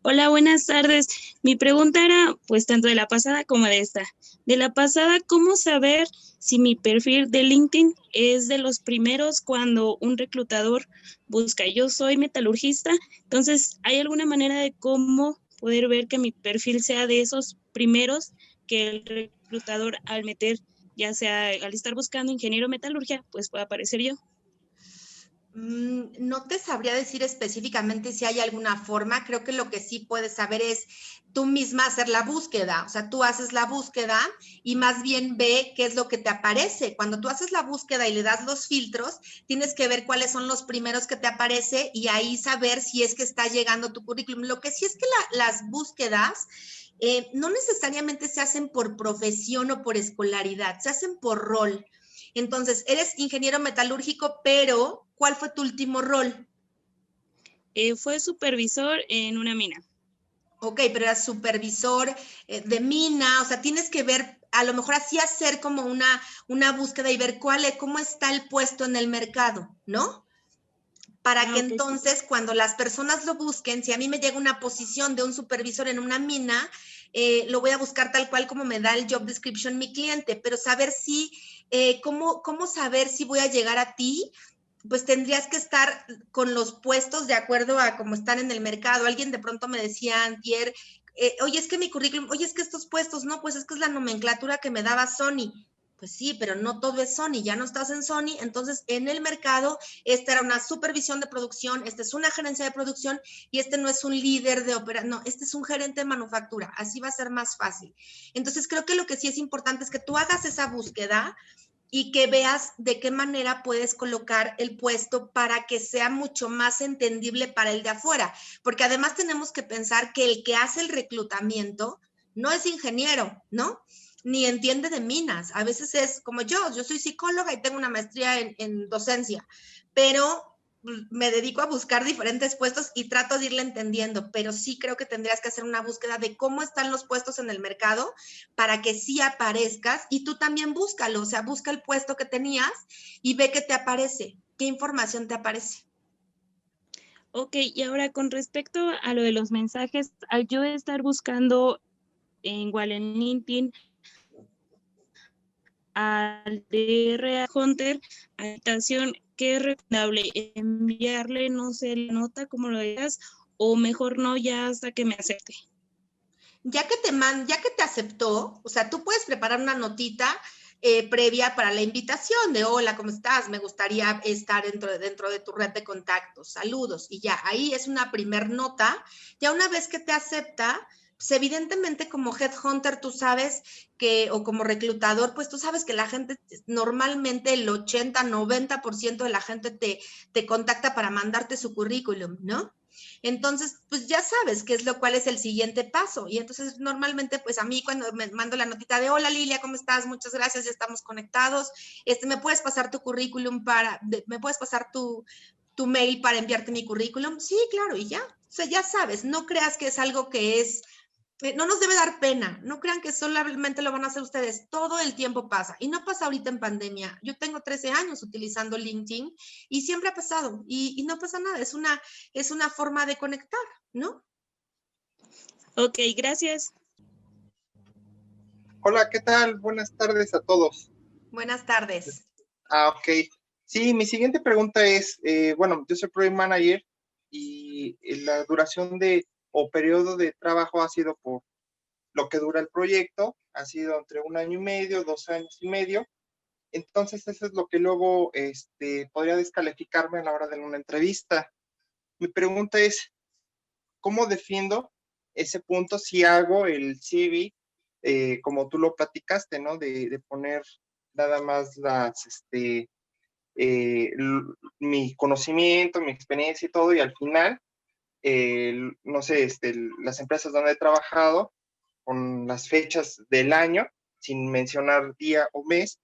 Hola, buenas tardes. Mi pregunta era, pues, tanto de la pasada como de esta. De la pasada, ¿cómo saber si mi perfil de LinkedIn es de los primeros cuando un reclutador busca? Yo soy metalurgista, entonces, ¿hay alguna manera de cómo poder ver que mi perfil sea de esos primeros que el reclutador al meter, ya sea al estar buscando ingeniero metalurgia, pues pueda aparecer yo? No te sabría decir específicamente si hay alguna forma. Creo que lo que sí puedes saber es tú misma hacer la búsqueda. O sea, tú haces la búsqueda y más bien ve qué es lo que te aparece. Cuando tú haces la búsqueda y le das los filtros, tienes que ver cuáles son los primeros que te aparece y ahí saber si es que está llegando tu currículum. Lo que sí es que las búsquedas no necesariamente se hacen por profesión o por escolaridad, se hacen por rol. Entonces, eres ingeniero metalúrgico, pero ¿cuál fue tu último rol? Fue supervisor en una mina. Ok, pero eras supervisor de mina, o sea, tienes que ver, a lo mejor así hacer como una búsqueda y ver cómo está el puesto en el mercado, ¿no? Para que Okay. entonces cuando las personas lo busquen, si a mí me llega una posición de un supervisor en una mina, lo voy a buscar tal cual como me da el job description mi cliente, pero saber si, cómo saber si voy a llegar a ti, pues tendrías que estar con los puestos de acuerdo a cómo están en el mercado. Alguien de pronto me decía antier, oye, es que mi currículum, oye, es que estos puestos, no, pues es que es la nomenclatura que me daba Sony. Pues sí, pero no todo es Sony, ya no estás en Sony, entonces en el mercado esta era una supervisión de producción, esta es una gerencia de producción y este no es un líder de operación, no, este es un gerente de manufactura, así va a ser más fácil. Entonces creo que lo que sí es importante es que tú hagas esa búsqueda y que veas de qué manera puedes colocar el puesto para que sea mucho más entendible para el de afuera, porque además tenemos que pensar que el que hace el reclutamiento no es ingeniero, ¿no? Ni entiende de minas. A veces es como yo soy psicóloga y tengo una maestría en docencia, pero me dedico a buscar diferentes puestos y trato de irle entendiendo, pero sí creo que tendrías que hacer una búsqueda de cómo están los puestos en el mercado para que sí aparezcas y tú también búscalo, o sea, busca el puesto que tenías y ve qué te aparece, qué información te aparece. Ok, y ahora con respecto a lo de los mensajes, al yo estar buscando igual en LinkedIn al DR Hunter, habitación, ¿qué es recomendable? ¿Enviarle, no sé, la nota como lo digas, o mejor no, ya hasta que me acepte? Ya que te aceptó, o sea, tú puedes preparar una notita previa para la invitación de hola, ¿cómo estás? Me gustaría estar dentro de tu red de contactos, saludos, y ya, ahí es una primer nota. Ya una vez que te acepta, pues evidentemente como headhunter tú sabes que, o como reclutador, pues tú sabes que la gente, normalmente el 80-90% de la gente te contacta para mandarte su currículum, ¿no? Entonces, pues ya sabes qué es cuál es el siguiente paso. Y entonces, normalmente, pues a mí cuando me mando la notita de, hola Lilia, ¿cómo estás? Muchas gracias, ya estamos conectados. ¿Me puedes pasar tu currículum me puedes pasar tu mail para enviarte mi currículum? Sí, claro, y ya. O sea, ya sabes, no creas que es algo que es no nos debe dar pena, no crean que solamente lo van a hacer ustedes, todo el tiempo pasa y no pasa ahorita en pandemia. Yo tengo 13 años utilizando LinkedIn y siempre ha pasado y no pasa nada, es una forma de conectar, ¿no? Ok, gracias. Hola, ¿qué tal? Buenas tardes a todos. Buenas tardes. Ok. Sí, mi siguiente pregunta es, bueno, yo soy Project Manager y la duración o periodo de trabajo ha sido por lo que dura el proyecto, ha sido entre 1 año y medio, 2 años y medio. Entonces, eso es lo que luego podría descalificarme a la hora de una entrevista. Mi pregunta es, ¿cómo defiendo ese punto si hago el CV como tú lo platicaste, ¿no? De poner nada más mi conocimiento, mi experiencia y todo, y al final, no sé, las empresas donde he trabajado, con las fechas del año, sin mencionar día o mes,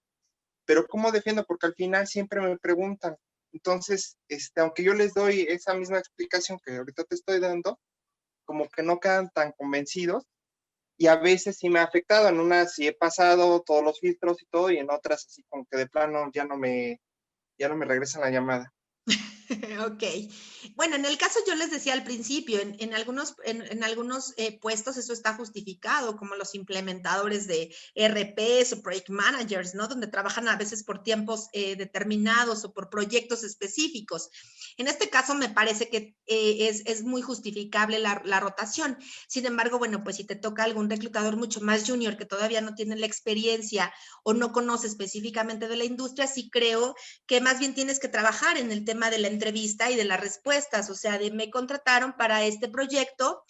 pero ¿cómo defiendo? Porque al final siempre me preguntan, Entonces, aunque yo les doy esa misma explicación que ahorita te estoy dando, como que no quedan tan convencidos, y a veces sí me ha afectado. En unas sí he pasado todos los filtros y todo, y en otras así como que de plano ya no me regresan la llamada. Ok. Bueno, en el caso yo les decía al principio, en algunos puestos eso está justificado, como los implementadores de RPs o project managers, ¿no? Donde trabajan a veces por tiempos determinados o por proyectos específicos. En este caso me parece que es muy justificable la rotación. Sin embargo, bueno, pues si te toca algún reclutador mucho más junior que todavía no tiene la experiencia o no conoce específicamente de la industria, sí creo que más bien tienes que trabajar en el tema de la entrevista y de las respuestas, o sea, me contrataron para este proyecto,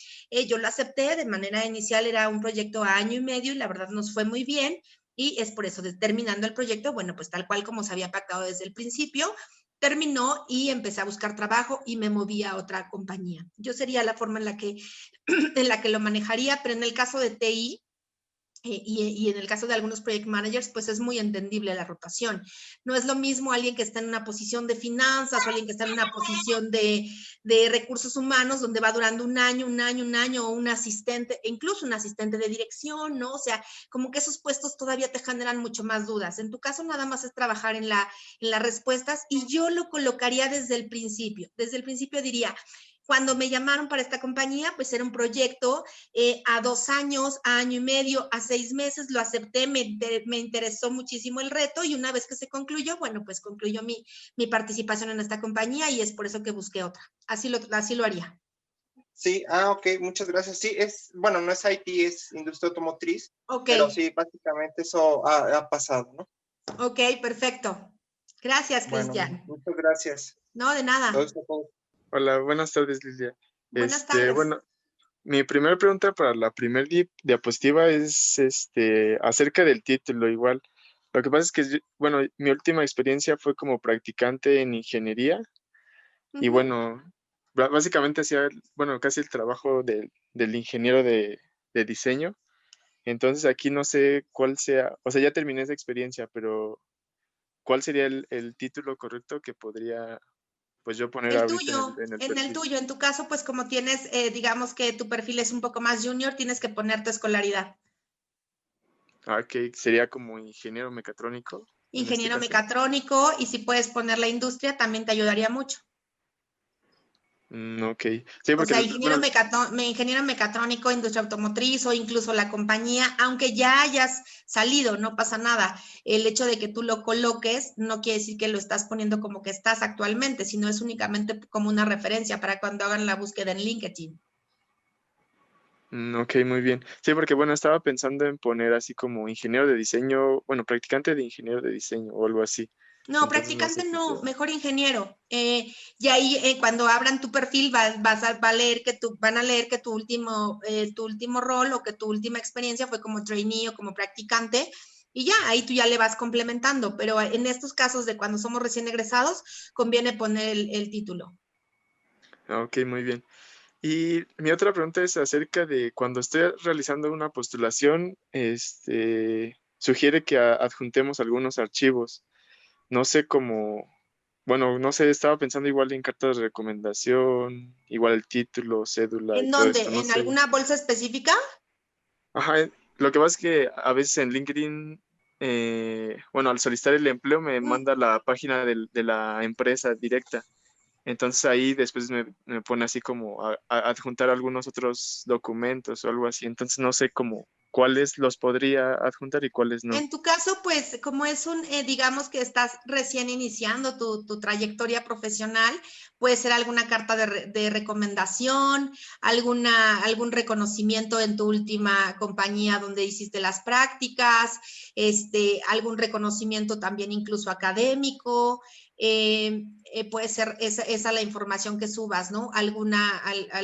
yo lo acepté, de manera inicial era un proyecto a año y medio y la verdad nos fue muy bien y es por eso, terminando el proyecto, bueno, pues tal cual como se había pactado desde el principio, terminó y empecé a buscar trabajo y me moví a otra compañía. Yo sería la forma en la que lo manejaría, pero en el caso de TI, y en el caso de algunos project managers, pues es muy entendible la rotación. No es lo mismo alguien que está en una posición de finanzas o alguien que está en una posición de recursos humanos, donde va durando un año, o un asistente, incluso un asistente de dirección, ¿no? O sea, como que esos puestos todavía te generan mucho más dudas. En tu caso, nada más es trabajar en las respuestas y yo lo colocaría desde el principio. Desde el principio diría, cuando me llamaron para esta compañía, pues era un proyecto a 2 años, a año y medio, a 6 meses, lo acepté, me interesó muchísimo el reto y una vez que se concluyó, bueno, pues concluyó mi participación en esta compañía y es por eso que busqué otra. Así lo haría. Sí, ok, muchas gracias. Sí, bueno, no es IT, es industria automotriz, Ok. pero sí, básicamente eso ha pasado, ¿no? Ok, perfecto. Gracias, Cristian. Bueno, muchas gracias. No, de nada. Hola, buenas tardes, Lilia. Buenas tardes. Bueno, mi primera pregunta para la primera diapositiva es acerca del título igual. Lo que pasa es que, bueno, mi última experiencia fue como practicante en ingeniería y bueno, básicamente hacía, bueno, casi el trabajo del ingeniero de diseño. Entonces aquí no sé cuál sea, o sea, ya terminé esa experiencia, pero ¿cuál sería el título correcto que podría pues yo poner El ahorita tuyo, en el en el perfil? tuyo, en tu caso, pues como tienes, digamos que tu perfil es un poco más junior, tienes que poner tu escolaridad. Ok, sería como ingeniero mecatrónico. Ingeniero En este caso. mecatrónico, y si puedes poner la industria, también te ayudaría mucho. Ok. Sí, O porque, sea, ingeniero bueno, mecatrónico, industria automotriz o incluso la compañía, aunque ya hayas salido, no pasa nada. El hecho de que tú lo coloques no quiere decir que lo estás poniendo como que estás actualmente, sino es únicamente como una referencia para cuando hagan la búsqueda en LinkedIn. ok, muy bien. Sí, porque bueno, estaba pensando en poner así como ingeniero de diseño, bueno, practicante de ingeniero de diseño o algo así. No, Entonces no sé practicante si no, sea. mejor ingeniero. Y ahí cuando abran tu perfil van a leer que tu último rol o que tu última experiencia fue como trainee o como practicante y ya, ahí tú ya le vas complementando, pero en estos casos de cuando somos recién egresados, conviene poner el título. Ok, muy bien. Y mi otra pregunta es acerca de cuando estoy realizando una postulación, sugiere que adjuntemos algunos archivos. No sé cómo, bueno, no sé, estaba pensando igual en cartas de recomendación, igual el título, cédula y ¿En todo esto, dónde? no ¿En sé. alguna bolsa específica? Ajá, lo que pasa es que a veces en LinkedIn, bueno, al solicitar el empleo me manda la página de la empresa directa. Entonces ahí después me pone así como a adjuntar algunos otros documentos o algo así. Entonces no sé cómo cuáles los podría adjuntar y cuáles no. En tu caso, pues como es digamos que estás recién iniciando tu trayectoria profesional, puede ser alguna carta de recomendación, algún reconocimiento en tu última compañía donde hiciste las prácticas, algún reconocimiento también incluso académico, puede ser esa la información que subas, ¿no?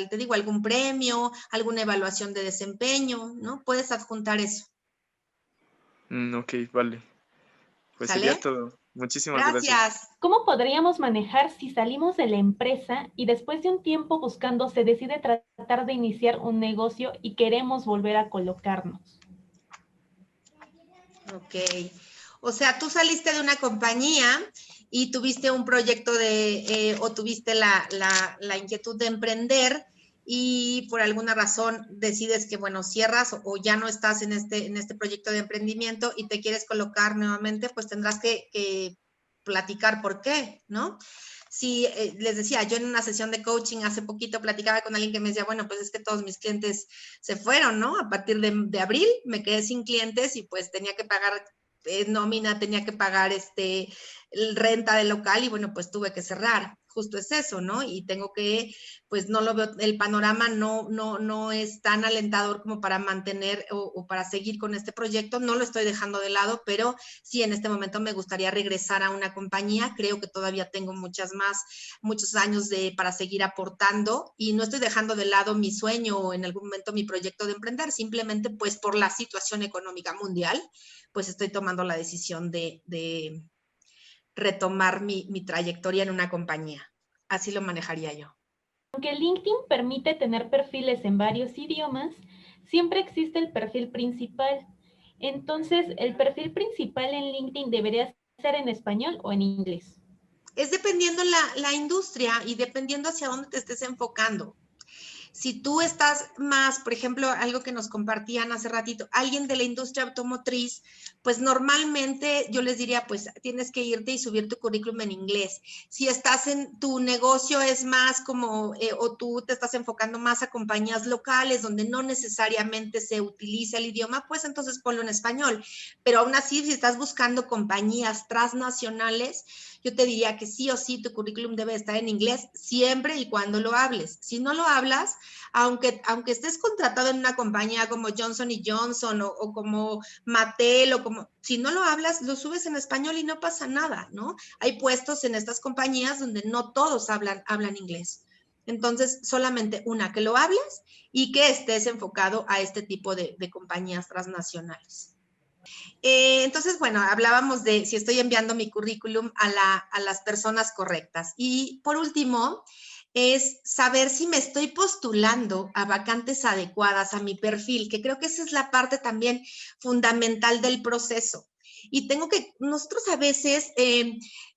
Te digo, algún premio, alguna evaluación de desempeño, ¿no? Puedes adjuntar eso. Ok, vale. Pues sería ¿Sale? todo. Muchísimas gracias. Gracias. ¿Cómo podríamos manejar si salimos de la empresa y después de un tiempo buscando se decide tratar de iniciar un negocio y queremos volver a colocarnos? Ok. O sea, tú saliste de una compañía y tuviste un proyecto o tuviste la inquietud de emprender y por alguna razón decides que, bueno, cierras o ya no estás en este proyecto de emprendimiento y te quieres colocar nuevamente, pues tendrás que platicar por qué, ¿no? Sí, les decía, yo en una sesión de coaching hace poquito platicaba con alguien que me decía, bueno, pues es que todos mis clientes se fueron, ¿no? A partir de abril me quedé sin clientes y pues tenía que pagar nómina, tenía que pagar renta del local y bueno, pues tuve que cerrar. Justo es eso, ¿no? Y tengo que, pues no lo veo, el panorama no es tan alentador como para mantener o para seguir con este proyecto. No lo estoy dejando de lado, pero sí, en este momento me gustaría regresar a una compañía. Creo que todavía tengo muchos años para seguir aportando y no estoy dejando de lado mi sueño o en algún momento mi proyecto de emprender. Simplemente, pues por la situación económica mundial, pues estoy tomando la decisión de retomar mi trayectoria en una compañía. Así lo manejaría yo. Aunque LinkedIn permite tener perfiles en varios idiomas, siempre existe el perfil principal. Entonces, ¿el perfil principal en LinkedIn debería ser en español o en inglés? Es dependiendo la industria y dependiendo hacia dónde te estés enfocando. Si tú estás más, por ejemplo, algo que nos compartían hace ratito, alguien de la industria automotriz, pues normalmente yo les diría, pues tienes que irte y subir tu currículum en inglés. Si estás en tu negocio es más como, o tú te estás enfocando más a compañías locales donde no necesariamente se utiliza el idioma, pues entonces ponlo en español. Pero aún así, si estás buscando compañías transnacionales, yo te diría que sí o sí tu currículum debe estar en inglés siempre y cuando lo hables. Si no lo hablas, aunque estés contratado en una compañía como Johnson & Johnson o como Mattel o como, si no lo hablas, lo subes en español y no pasa nada, ¿no? Hay puestos en estas compañías donde no todos hablan inglés. Entonces, solamente que lo hables y que estés enfocado a este tipo de compañías transnacionales. Entonces, bueno, hablábamos de si estoy enviando mi currículum a las personas correctas. Y por último, es saber si me estoy postulando a vacantes adecuadas a mi perfil, que creo que esa es la parte también fundamental del proceso. Y nosotros a veces,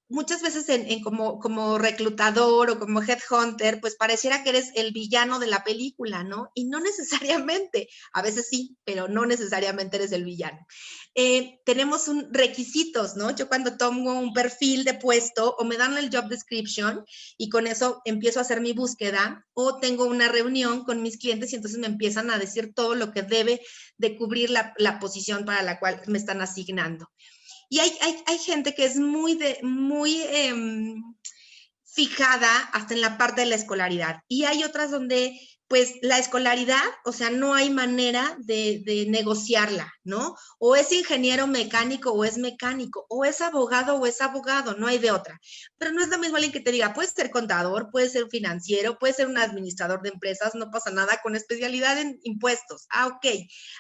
muchas veces como reclutador o como headhunter, pues pareciera que eres el villano de la película, ¿no? Y no necesariamente, a veces sí, pero no necesariamente eres el villano. Tenemos requisitos, ¿no? Yo cuando tomo un perfil de puesto o me dan el job description y con eso empiezo a hacer mi búsqueda o tengo una reunión con mis clientes y entonces me empiezan a decir todo lo que debe de cubrir la posición para la cual me están asignando. Y hay gente que es muy fijada hasta en la parte de la escolaridad. Y hay otras donde, pues, la escolaridad, o sea, no hay manera de negociarla, ¿no? O es ingeniero mecánico o es mecánico, o es abogado o es abogado, no hay de otra. Pero no es lo mismo alguien que te diga, puedes ser contador, puedes ser financiero, puedes ser un administrador de empresas, no pasa nada, con especialidad en impuestos. Ok,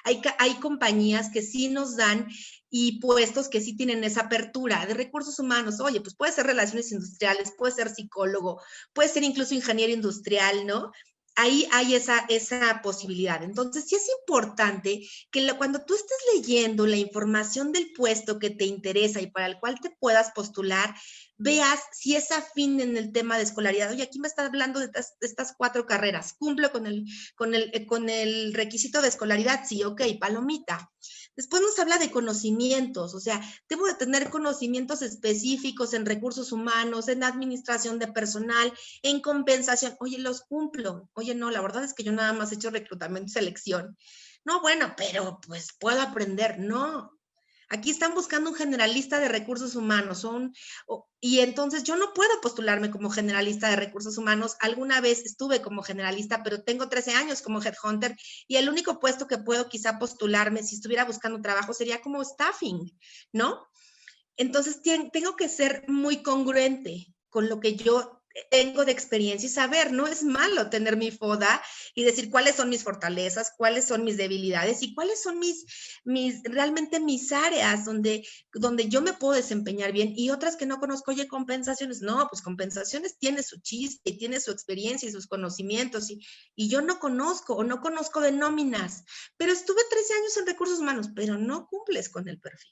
hay compañías que sí nos dan y puestos que sí tienen esa apertura de recursos humanos. Oye, pues puede ser relaciones industriales, puede ser psicólogo, puede ser incluso ingeniero industrial, ¿no? Ahí hay esa posibilidad. Entonces, sí es importante que cuando tú estés leyendo la información del puesto que te interesa y para el cual te puedas postular, veas si es afín en el tema de escolaridad. Oye, aquí me está hablando de estas 4 carreras. ¿Cumplo con el requisito de escolaridad? Sí, ok, palomita. Después nos habla de conocimientos, o sea, debo de tener conocimientos específicos en recursos humanos, en administración de personal, en compensación. Oye, los cumplo. Oye, no, la verdad es que yo nada más he hecho reclutamiento y selección. No, bueno, pero pues puedo aprender. No. Aquí están buscando un generalista de recursos humanos y entonces yo no puedo postularme como generalista de recursos humanos. Alguna vez estuve como generalista, pero tengo 13 años como headhunter y el único puesto que puedo quizá postularme si estuviera buscando trabajo sería como staffing, ¿no? Entonces tengo que ser muy congruente con lo que yo tengo de experiencia y saber, no es malo tener mi FODA y decir cuáles son mis fortalezas, cuáles son mis debilidades y cuáles son realmente mis áreas donde yo me puedo desempeñar bien y otras que no conozco. Oye, compensaciones, no, pues compensaciones tiene su chiste, tiene su experiencia y sus conocimientos y yo no conozco de nóminas, pero estuve 13 años en recursos humanos, pero no cumples con el perfil.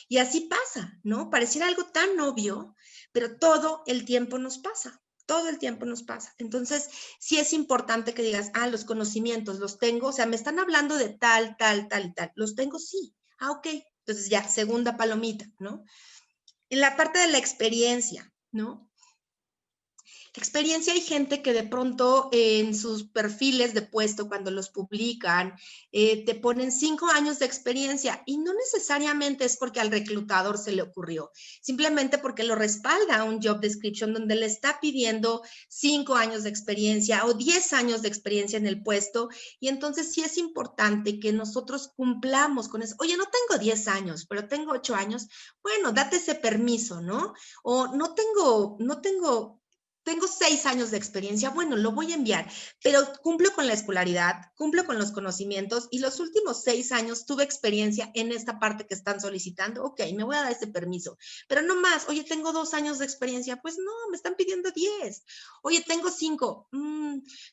Y así pasa, ¿no? Pareciera algo tan obvio, pero todo el tiempo nos pasa. Todo el tiempo nos pasa. Entonces, sí es importante que digas, los conocimientos los tengo, o sea, me están hablando de tal, tal, tal y tal. ¿Los tengo? Sí. Ok. Entonces ya, segunda palomita, ¿no? En la parte de la experiencia, ¿no? La experiencia, hay gente que de pronto en sus perfiles de puesto, cuando los publican, te ponen 5 años de experiencia y no necesariamente es porque al reclutador se le ocurrió, simplemente porque lo respalda un job description donde le está pidiendo 5 años de experiencia o 10 años de experiencia en el puesto, y entonces sí es importante que nosotros cumplamos con eso. Oye, no tengo 10 años, pero tengo 8 años. Bueno, date ese permiso, ¿no? O tengo 6 años de experiencia, bueno, lo voy a enviar, pero cumplo con la escolaridad, cumplo con los conocimientos y los últimos 6 años tuve experiencia en esta parte que están solicitando. Ok, me voy a dar ese permiso, pero no más. Oye, tengo 2 años de experiencia, pues no, me están pidiendo 10. Oye, tengo 5,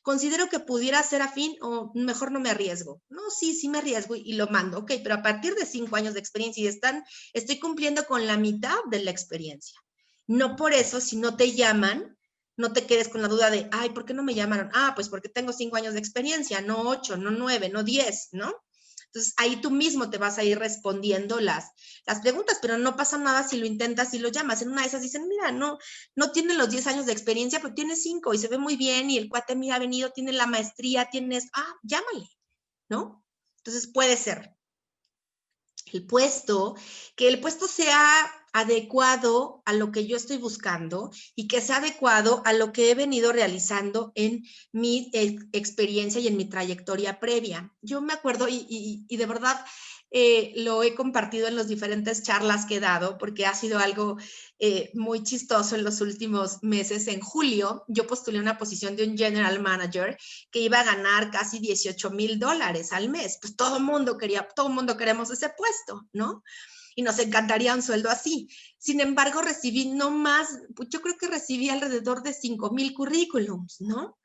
considero que pudiera ser afín o mejor no me arriesgo. No, sí me arriesgo y lo mando. Ok, pero a partir de 5 años de experiencia y estoy cumpliendo con la mitad de la experiencia. No por eso, si no te llaman, no te quedes con la duda de, ¿por qué no me llamaron? Pues porque tengo 5 años de experiencia, no 8, no 9, no 10, ¿no? Entonces, ahí tú mismo te vas a ir respondiendo las preguntas, pero no pasa nada si lo intentas y lo llamas. En una de esas dicen, mira, no tiene los 10 años de experiencia, pero tiene 5 y se ve muy bien y el cuate, mira, ha venido, tiene la maestría, tienes, llámale, ¿no? Entonces, puede ser que el puesto sea adecuado a lo que yo estoy buscando y que sea adecuado a lo que he venido realizando en mi experiencia y en mi trayectoria previa. Yo me acuerdo y de verdad lo he compartido en las diferentes charlas que he dado porque ha sido algo muy chistoso en los últimos meses. En julio yo postulé una posición de un general manager que iba a ganar casi $18,000 al mes. Pues todo el mundo queremos ese puesto, ¿no? Y nos encantaría un sueldo así. Sin embargo, yo creo que recibí alrededor de 5,000 currículums, ¿no?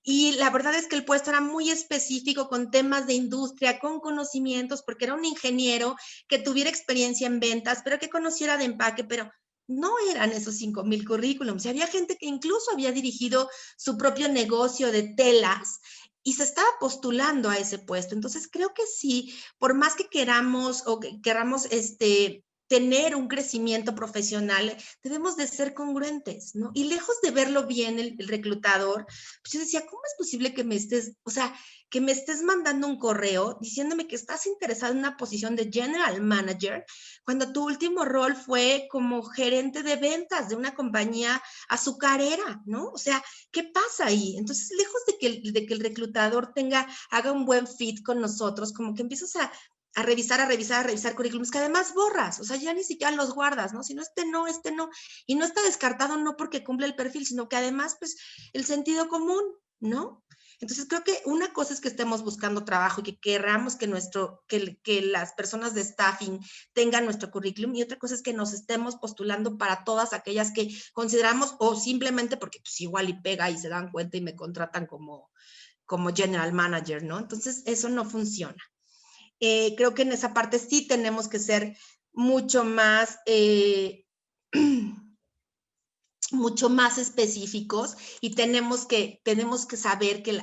Y la verdad es que el puesto era muy específico con temas de industria, con conocimientos, porque era un ingeniero que tuviera experiencia en ventas, pero que conociera de empaque, pero no eran esos 5,000 currículums. Y había gente que incluso había dirigido su propio negocio de telas y se estaba postulando a ese puesto. Entonces, creo que sí, por más que queramos o que queramos tener un crecimiento profesional, debemos de ser congruentes, ¿no? Y lejos de verlo bien el reclutador, pues yo decía, ¿cómo es posible que me estés mandando un correo diciéndome que estás interesado en una posición de general manager cuando tu último rol fue como gerente de ventas de una compañía azucarera, ¿no? O sea, ¿qué pasa ahí? Entonces, lejos de que el reclutador haga un buen fit con nosotros, como que empiezas a revisar currículums que además borras, o sea, ya ni siquiera los guardas, ¿no? Si no, este no, y no está descartado no porque cumple el perfil, sino que además, pues, el sentido común, ¿no? Entonces, creo que una cosa es que estemos buscando trabajo y que queramos que las personas de staffing tengan nuestro currículum, y otra cosa es que nos estemos postulando para todas aquellas que consideramos, o simplemente porque pues igual y pega y se dan cuenta y me contratan como general manager, ¿no? Entonces, eso no funciona. Creo que en esa parte sí tenemos que ser mucho más específicos y tenemos que saber que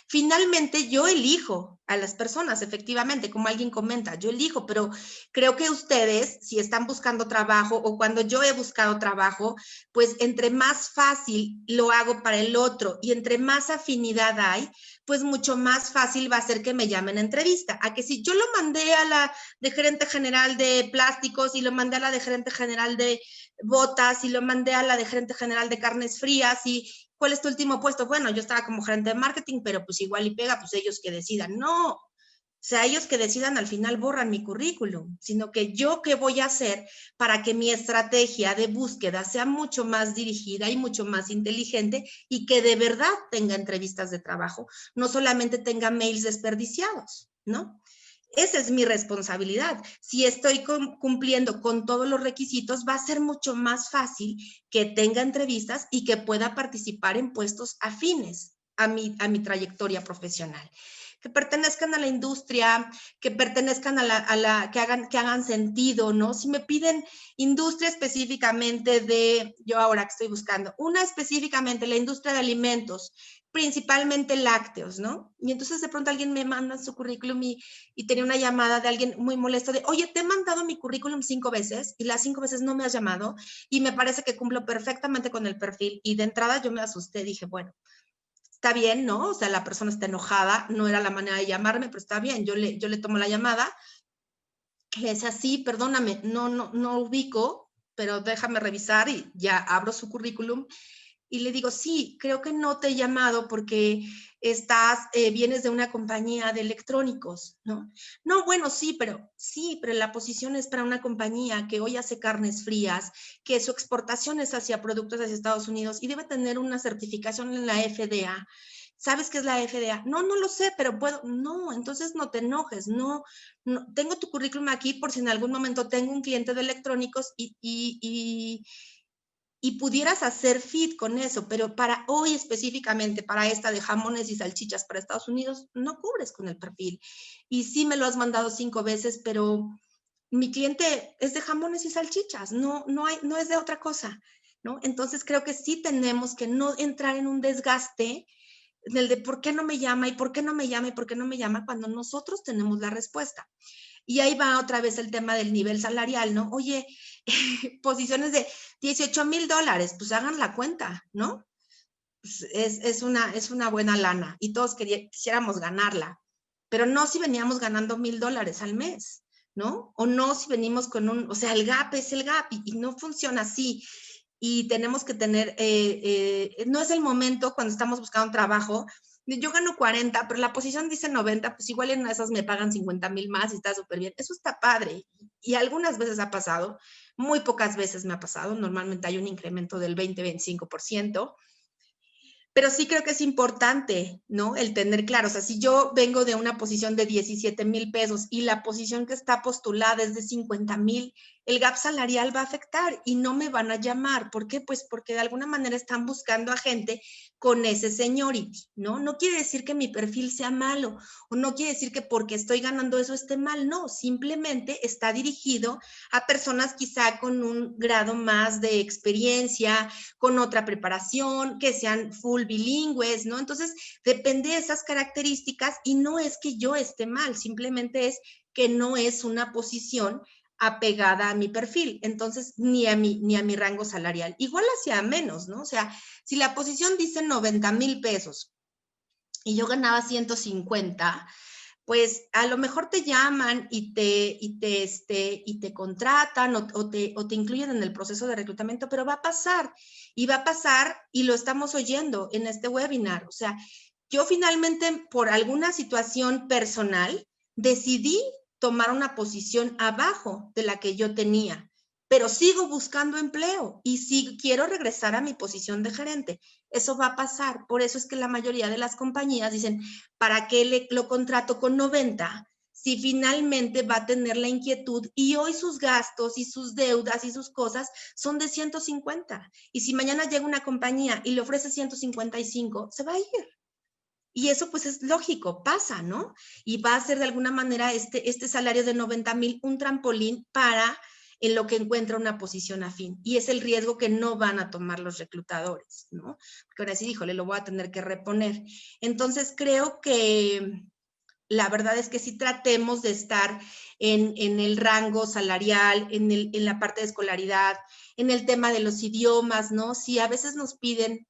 finalmente yo elijo a las personas, efectivamente, como alguien comenta, yo elijo, pero creo que ustedes, si están buscando trabajo o cuando yo he buscado trabajo, pues entre más fácil lo hago para el otro y entre más afinidad hay, pues mucho más fácil va a ser que me llamen a entrevista. A que si yo lo mandé a la de gerente general de plásticos y lo mandé a la de gerente general de botas y lo mandé a la de gerente general de carnes frías y ¿cuál es tu último puesto? Bueno, yo estaba como gerente de marketing, pero pues igual y pega, pues ellos que decidan. No, o sea, ellos que decidan al final borran mi currículum, sino que yo qué voy a hacer para que mi estrategia de búsqueda sea mucho más dirigida y mucho más inteligente y que de verdad tenga entrevistas de trabajo, no solamente tenga mails desperdiciados, ¿no? Esa es mi responsabilidad. Si estoy cumpliendo con todos los requisitos, va a ser mucho más fácil que tenga entrevistas y que pueda participar en puestos afines a mi trayectoria profesional. que pertenezcan a la industria, que pertenezcan que hagan sentido, ¿no? Si me piden industria específicamente yo ahora que estoy buscando, una específicamente la industria de alimentos, principalmente lácteos, ¿no? Y entonces de pronto alguien me manda su currículum y tenía una llamada de alguien muy molesto de, oye, te he mandado mi currículum 5 veces y las 5 veces no me has llamado y me parece que cumplo perfectamente con el perfil. Y de entrada yo me asusté, dije, bueno, está bien, ¿no? O sea, la persona está enojada, no era la manera de llamarme, pero está bien, yo le tomo la llamada. Le decía, sí, perdóname, no ubico, pero déjame revisar y ya abro su currículum. Y le digo, sí, creo que no te he llamado porque vienes de una compañía de electrónicos, ¿no? No, bueno, sí, pero la posición es para una compañía que hoy hace carnes frías, que su exportación es hacia productos hacia Estados Unidos y debe tener una certificación en la FDA. ¿Sabes qué es la FDA? No lo sé, pero puedo. No, entonces no te enojes, no, tengo tu currículum aquí por si en algún momento tengo un cliente de electrónicos y pudieras hacer fit con eso, pero para hoy específicamente, para esta de jamones y salchichas para Estados Unidos, no cubres con el perfil. Y sí me lo has mandado 5 veces, pero mi cliente es de jamones y salchichas, no es de otra cosa, ¿no? Entonces creo que sí tenemos que no entrar en un desgaste del de por qué no me llama y por qué no me llama y por qué no me llama cuando nosotros tenemos la respuesta. Y ahí va otra vez el tema del nivel salarial, ¿no? Oye, posiciones de $18,000, pues hagan la cuenta, ¿no? Pues es una buena lana y todos quisiéramos ganarla, pero no si veníamos ganando $1,000 al mes, ¿no? O no si venimos con o sea, el gap es el gap y no funciona así. Y tenemos que tener, no es el momento cuando estamos buscando un trabajo, yo gano 40, pero la posición dice 90, pues igual en esas me pagan 50,000 más y está súper bien. Eso está padre. Y algunas veces ha pasado, muy pocas veces me ha pasado. Normalmente hay un incremento del 20-25%. Pero sí creo que es importante, ¿no? El tener claro, o sea, si yo vengo de una posición de 17,000 pesos y la posición que está postulada es de 50,000, el gap salarial va a afectar y no me van a llamar. ¿Por qué? Pues porque de alguna manera están buscando a gente con ese seniority, ¿no? No quiere decir que mi perfil sea malo o no quiere decir que porque estoy ganando eso esté mal, no, simplemente está dirigido a personas quizá con un grado más de experiencia, con otra preparación, que sean full bilingües, ¿no? Entonces, depende de esas características y no es que yo esté mal, simplemente es que no es una posición apegada a mi perfil, entonces ni a mi rango salarial. Igual hacia menos, ¿no? O sea, si la posición dice 90,000 pesos y yo ganaba 150, pues a lo mejor te llaman y te contratan o te incluyen en el proceso de reclutamiento, pero va a pasar y lo estamos oyendo en este webinar. O sea, yo finalmente por alguna situación personal decidí tomar una posición abajo de la que yo tenía, pero sigo buscando empleo y sí quiero regresar a mi posición de gerente. Eso va a pasar. Por eso es que la mayoría de las compañías dicen, ¿para qué lo contrato con 90 si finalmente va a tener la inquietud y hoy sus gastos y sus deudas y sus cosas son de 150? Y si mañana llega una compañía y le ofrece 155, se va a ir. Y eso pues es lógico, pasa, ¿no? Y va a ser de alguna manera este salario de 90,000 un trampolín para en lo que encuentra una posición afín. Y es el riesgo que no van a tomar los reclutadores, ¿no? Porque ahora sí, híjole, lo voy a tener que reponer. Entonces creo que la verdad es que sí tratemos de estar en el rango salarial, en la parte de escolaridad, en el tema de los idiomas, ¿no? Si a veces nos piden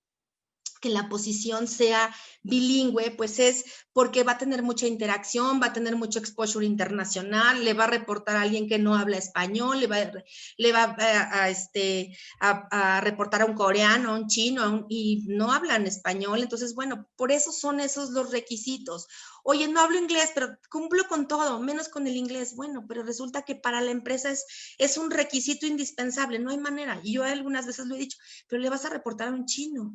que la posición sea bilingüe, pues es porque va a tener mucha interacción, va a tener mucho exposure internacional, le va a reportar a alguien que no habla español, le va a reportar a un coreano, a un chino, y no hablan español. Entonces, bueno, por eso son esos los requisitos. Oye, no hablo inglés, pero cumplo con todo, menos con el inglés. Bueno, pero resulta que para la empresa es un requisito indispensable, no hay manera. Y yo algunas veces lo he dicho, pero le vas a reportar a un chino.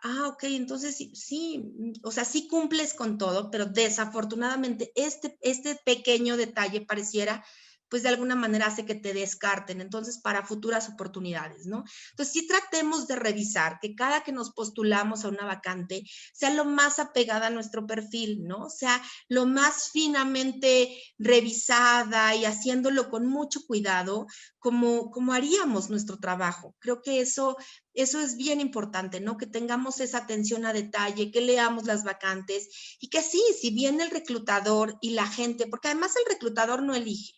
Ah, ok, entonces sí, o sea, sí cumples con todo, pero desafortunadamente este pequeño detalle pareciera pues de alguna manera hace que te descarten, entonces para futuras oportunidades, ¿no? Entonces sí tratemos de revisar que cada que nos postulamos a una vacante sea lo más apegada a nuestro perfil, ¿no? Sea lo más finamente revisada y haciéndolo con mucho cuidado como haríamos nuestro trabajo. Creo que eso es bien importante, ¿no? Que tengamos esa atención a detalle, que leamos las vacantes y que sí, si viene el reclutador y la gente, porque además el reclutador no elige.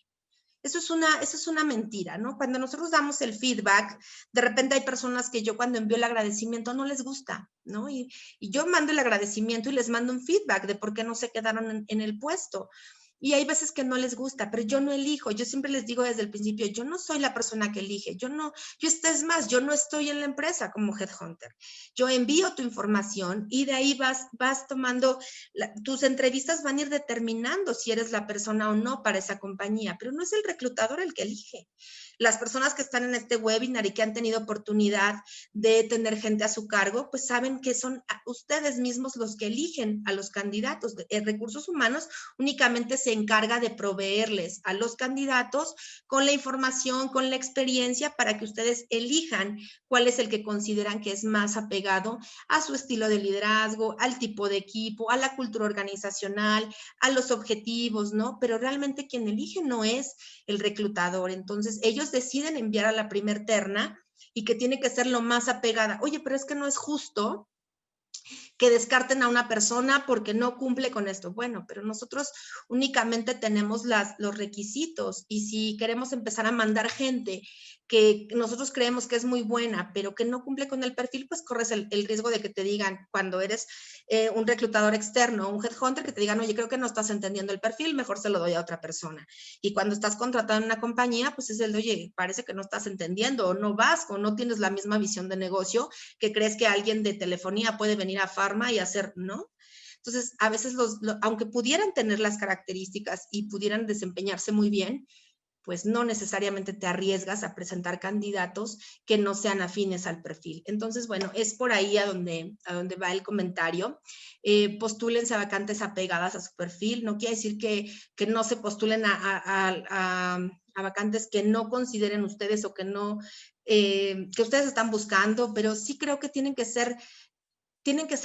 Eso es una mentira, ¿no? Cuando nosotros damos el feedback, de repente hay personas que yo cuando envío el agradecimiento no les gusta, ¿no? Y yo mando el agradecimiento y les mando un feedback de por qué no se quedaron en el puesto. Y hay veces que no les gusta, pero yo no elijo. Yo siempre les digo desde el principio, yo no soy la persona que elige. Yo no estoy en la empresa como headhunter. Yo envío tu información y de ahí vas tomando, tus entrevistas van a ir determinando si eres la persona o no para esa compañía, pero no es el reclutador el que elige. Las personas que están en este webinar y que han tenido oportunidad de tener gente a su cargo, pues saben que son ustedes mismos los que eligen a los candidatos. Recursos humanos únicamente se encarga de proveerles a los candidatos con la información, con la experiencia para que ustedes elijan cuál es el que consideran que es más apegado a su estilo de liderazgo, al tipo de equipo, a la cultura organizacional, a los objetivos, ¿no? Pero realmente quien elige no es el reclutador. Entonces, ellos deciden enviar a la primer terna y que tiene que ser lo más apegada. Oye, pero es que no es justo que descarten a una persona porque no cumple con esto. Bueno, pero nosotros únicamente tenemos los requisitos y si queremos empezar a mandar gente que nosotros creemos que es muy buena, pero que no cumple con el perfil, pues corres el riesgo de que te digan cuando eres un reclutador externo, un headhunter, que te digan, oye, creo que no estás entendiendo el perfil, mejor se lo doy a otra persona. Y cuando estás contratado en una compañía, pues es el de, oye, parece que no estás entendiendo o no vas o no tienes la misma visión de negocio que crees que alguien de telefonía puede venir a Pharma y hacer, ¿no? Entonces, a veces aunque pudieran tener las características y pudieran desempeñarse muy bien, pues no necesariamente te arriesgas a presentar candidatos que no sean afines al perfil. Entonces, bueno, es por ahí a donde va el comentario. Postúlense a vacantes apegadas a su perfil. No quiere decir que no se postulen a vacantes que no consideren ustedes o que no, que ustedes están buscando, pero sí creo que tienen que ser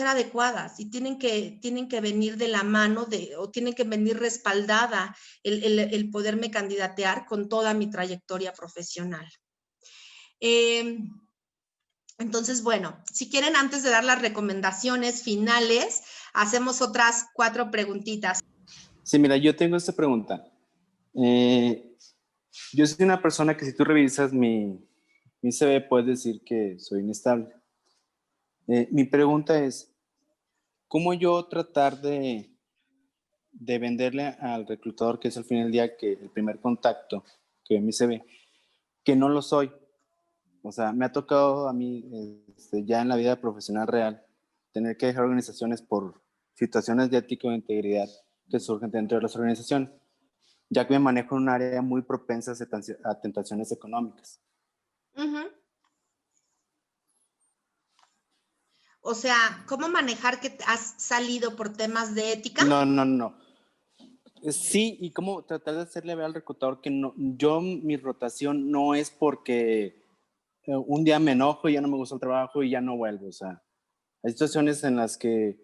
adecuadas y tienen que venir de la mano o tienen que venir respaldada el poderme candidatear con toda mi trayectoria profesional. Entonces, bueno, si quieren, antes de dar las recomendaciones finales, hacemos otras 4 preguntitas. Sí, mira, yo tengo esta pregunta. Yo soy una persona que si tú revisas mi CV, puedes decir que soy inestable. Mi pregunta es, ¿cómo yo tratar de venderle al reclutador, que es al final del día que el primer contacto que ve mi CV, que no lo soy? O sea, me ha tocado a mí ya en la vida profesional real tener que dejar organizaciones por situaciones de ética o de integridad que surgen dentro de las organizaciones, ya que me manejo en un área muy propensa a tentaciones económicas. Uh-huh. O sea, ¿cómo manejar que has salido por temas de ética? No. Sí, y cómo tratar de hacerle ver al reclutador que no, mi rotación no es porque un día me enojo y ya no me gusta el trabajo y ya no vuelvo. O sea, hay situaciones en las que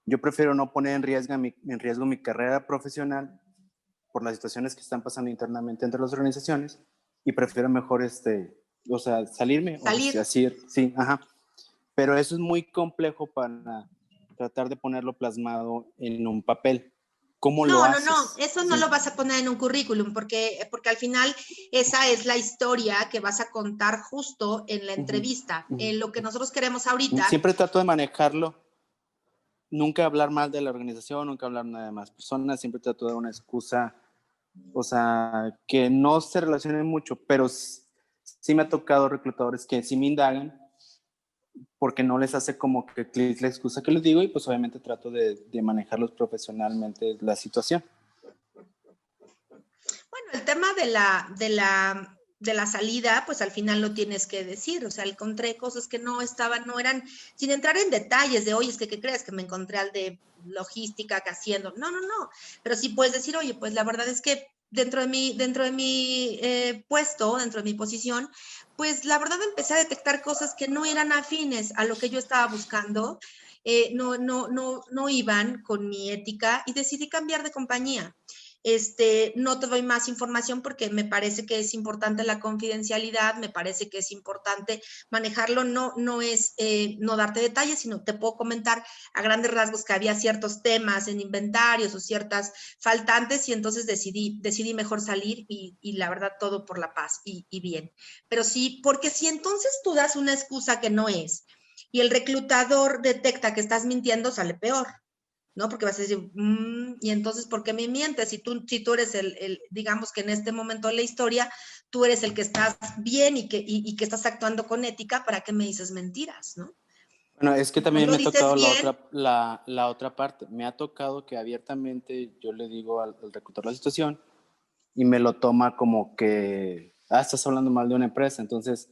yo prefiero no poner en riesgo mi carrera profesional por las situaciones que están pasando internamente entre las organizaciones y prefiero mejor, o sea, salirme. Salir. O sea, sí, ajá. Pero eso es muy complejo para tratar de ponerlo plasmado en un papel. ¿Cómo lo haces? No, eso no lo vas a poner en un currículum porque al final esa es la historia que vas a contar justo en la entrevista. Lo que nosotros queremos ahorita. Siempre trato de manejarlo, nunca hablar mal de la organización, nunca hablar nada de más personas, siempre trato de dar una excusa, o sea, que no se relacionen mucho, pero sí me ha tocado reclutadores que sí me indagan porque no les hace como que clic la excusa que les digo y pues obviamente trato de manejarlos profesionalmente la situación. Bueno, el tema de la salida, pues al final lo tienes que decir, o sea, encontré cosas que no eran, sin entrar en detalles de, oye, es que, ¿qué crees? Que me encontré al de logística que haciendo, no, pero sí puedes decir, oye, pues la verdad es que dentro de mi puesto, dentro de mi posición, pues la verdad empecé a detectar cosas que no eran afines a lo que yo estaba buscando, no iban con mi ética y decidí cambiar de compañía. No te doy más información porque me parece que es importante la confidencialidad, me parece que es importante manejarlo, no es no darte detalles, sino te puedo comentar a grandes rasgos que había ciertos temas en inventarios o ciertas faltantes y entonces decidí mejor salir y la verdad todo por la paz y bien. Pero sí, porque si entonces tú das una excusa que no es y el reclutador detecta que estás mintiendo, sale peor. ¿No? Porque vas a decir, y entonces, ¿por qué me mientes? Si tú eres digamos que en este momento de la historia, tú eres el que estás bien y que estás actuando con ética, ¿para qué me dices mentiras, no? Bueno, es que también ¿No me lo ha tocado dices la otra parte. Me ha tocado que abiertamente yo le digo al reclutor la situación y me lo toma como que, estás hablando mal de una empresa. Entonces,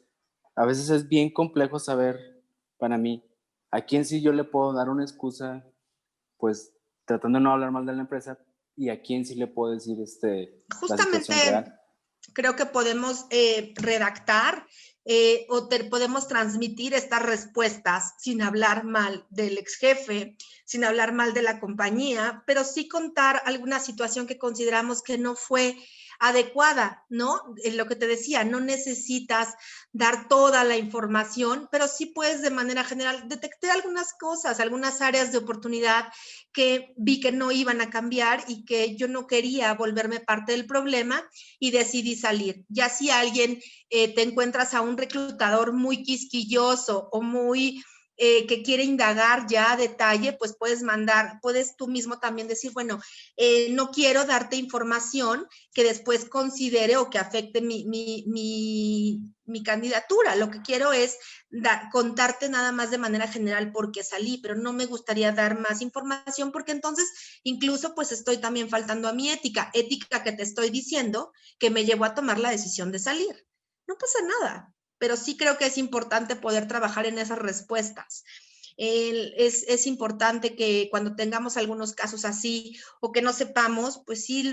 a veces es bien complejo saber, para mí, a quién sí yo le puedo dar una excusa, pues tratando de no hablar mal de la empresa, y a quién sí le puedo decir la situación real. Justamente creo que podemos redactar o podemos transmitir estas respuestas sin hablar mal del ex jefe, sin hablar mal de la compañía, pero sí contar alguna situación que consideramos que no fue adecuada, ¿no? Lo que te decía, no necesitas dar toda la información, pero sí puedes de manera general detectar algunas cosas, algunas áreas de oportunidad que vi que no iban a cambiar y que yo no quería volverme parte del problema y decidí salir. Ya si alguien te encuentras a un reclutador muy quisquilloso o muy que quiere indagar ya a detalle, pues puedes tú mismo también decir, bueno, no quiero darte información que después considere o que afecte mi candidatura. Lo que quiero es contarte nada más de manera general por qué salí, pero no me gustaría dar más información porque entonces incluso pues estoy también faltando a mi ética que te estoy diciendo que me llevó a tomar la decisión de salir. No pasa nada, pero sí creo que es importante poder trabajar en esas respuestas. Es importante que cuando tengamos algunos casos así o que no sepamos, pues sí,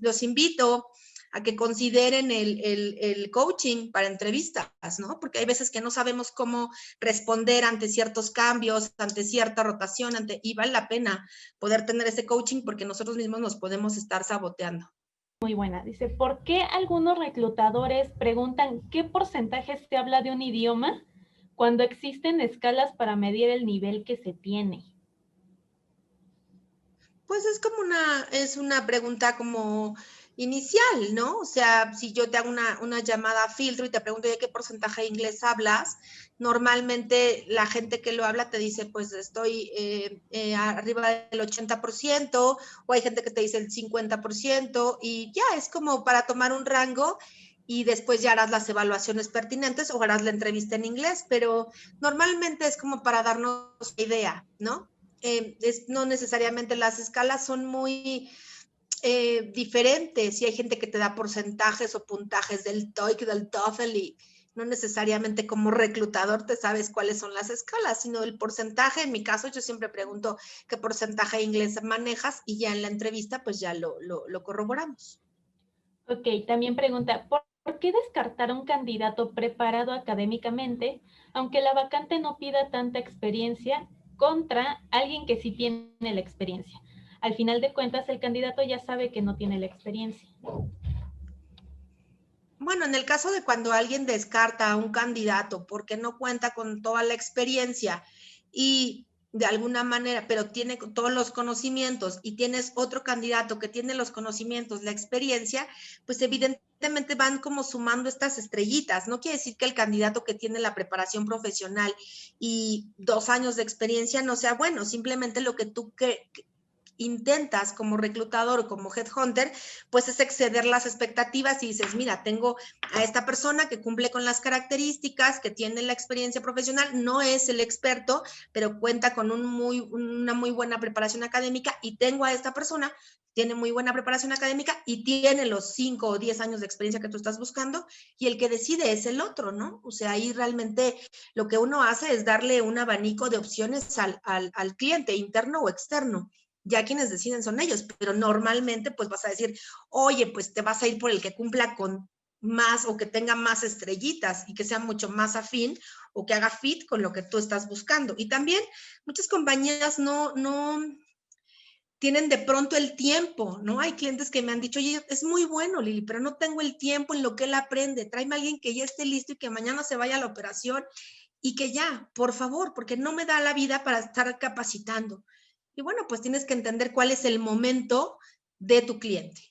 los invito a que consideren el coaching para entrevistas, ¿no? Porque hay veces que no sabemos cómo responder ante ciertos cambios, ante cierta rotación, y vale la pena poder tener ese coaching porque nosotros mismos nos podemos estar saboteando. Muy buena. Dice, ¿por qué algunos reclutadores preguntan qué porcentaje se habla de un idioma cuando existen escalas para medir el nivel que se tiene? Pues es como una pregunta como inicial, ¿no? O sea, si yo te hago una llamada a filtro y te pregunto de qué porcentaje de inglés hablas, normalmente la gente que lo habla te dice, pues estoy arriba del 80%, o hay gente que te dice el 50%, y ya es como para tomar un rango y después ya harás las evaluaciones pertinentes o harás la entrevista en inglés, pero normalmente es como para darnos idea, ¿no? No necesariamente las escalas son muy diferentes y hay gente que te da porcentajes o puntajes del TOEIC, del TOEFL y no necesariamente como reclutador te sabes cuáles son las escalas, sino el porcentaje. En mi caso yo siempre pregunto qué porcentaje de inglés manejas y ya en la entrevista pues ya lo corroboramos. Ok, también pregunta, ¿por qué descartar a un candidato preparado académicamente, aunque la vacante no pida tanta experiencia, contra alguien que sí tiene la experiencia? Al final de cuentas, el candidato ya sabe que no tiene la experiencia. Bueno, en el caso de cuando alguien descarta a un candidato porque no cuenta con toda la experiencia y de alguna manera, pero tiene todos los conocimientos y tienes otro candidato que tiene los conocimientos, la experiencia, pues evidentemente van como sumando estas estrellitas. No quiere decir que el candidato que tiene la preparación profesional y 2 años de experiencia no sea bueno, simplemente lo que tú intentas como reclutador o como headhunter, pues es exceder las expectativas y dices, mira, tengo a esta persona que cumple con las características, que tiene la experiencia profesional, no es el experto, pero cuenta con una muy buena preparación académica y tengo a esta persona, tiene muy buena preparación académica y tiene los 5 o 10 años de experiencia que tú estás buscando y el que decide es el otro, ¿no? O sea, ahí realmente lo que uno hace es darle un abanico de opciones al cliente, interno o externo. ya quienes deciden son ellos, pero normalmente pues vas a decir, oye, pues te vas a ir por el que cumpla con más o que tenga más estrellitas y que sea mucho más afín o que haga fit con lo que tú estás buscando. Y también muchas compañías no tienen de pronto el tiempo, ¿no? Hay clientes que me han dicho, oye, es muy bueno, Lili, pero no tengo el tiempo en lo que él aprende. Tráeme a alguien que ya esté listo y que mañana se vaya a la operación y que ya, por favor, porque no me da la vida para estar capacitando. Y bueno, pues tienes que entender cuál es el momento de tu cliente.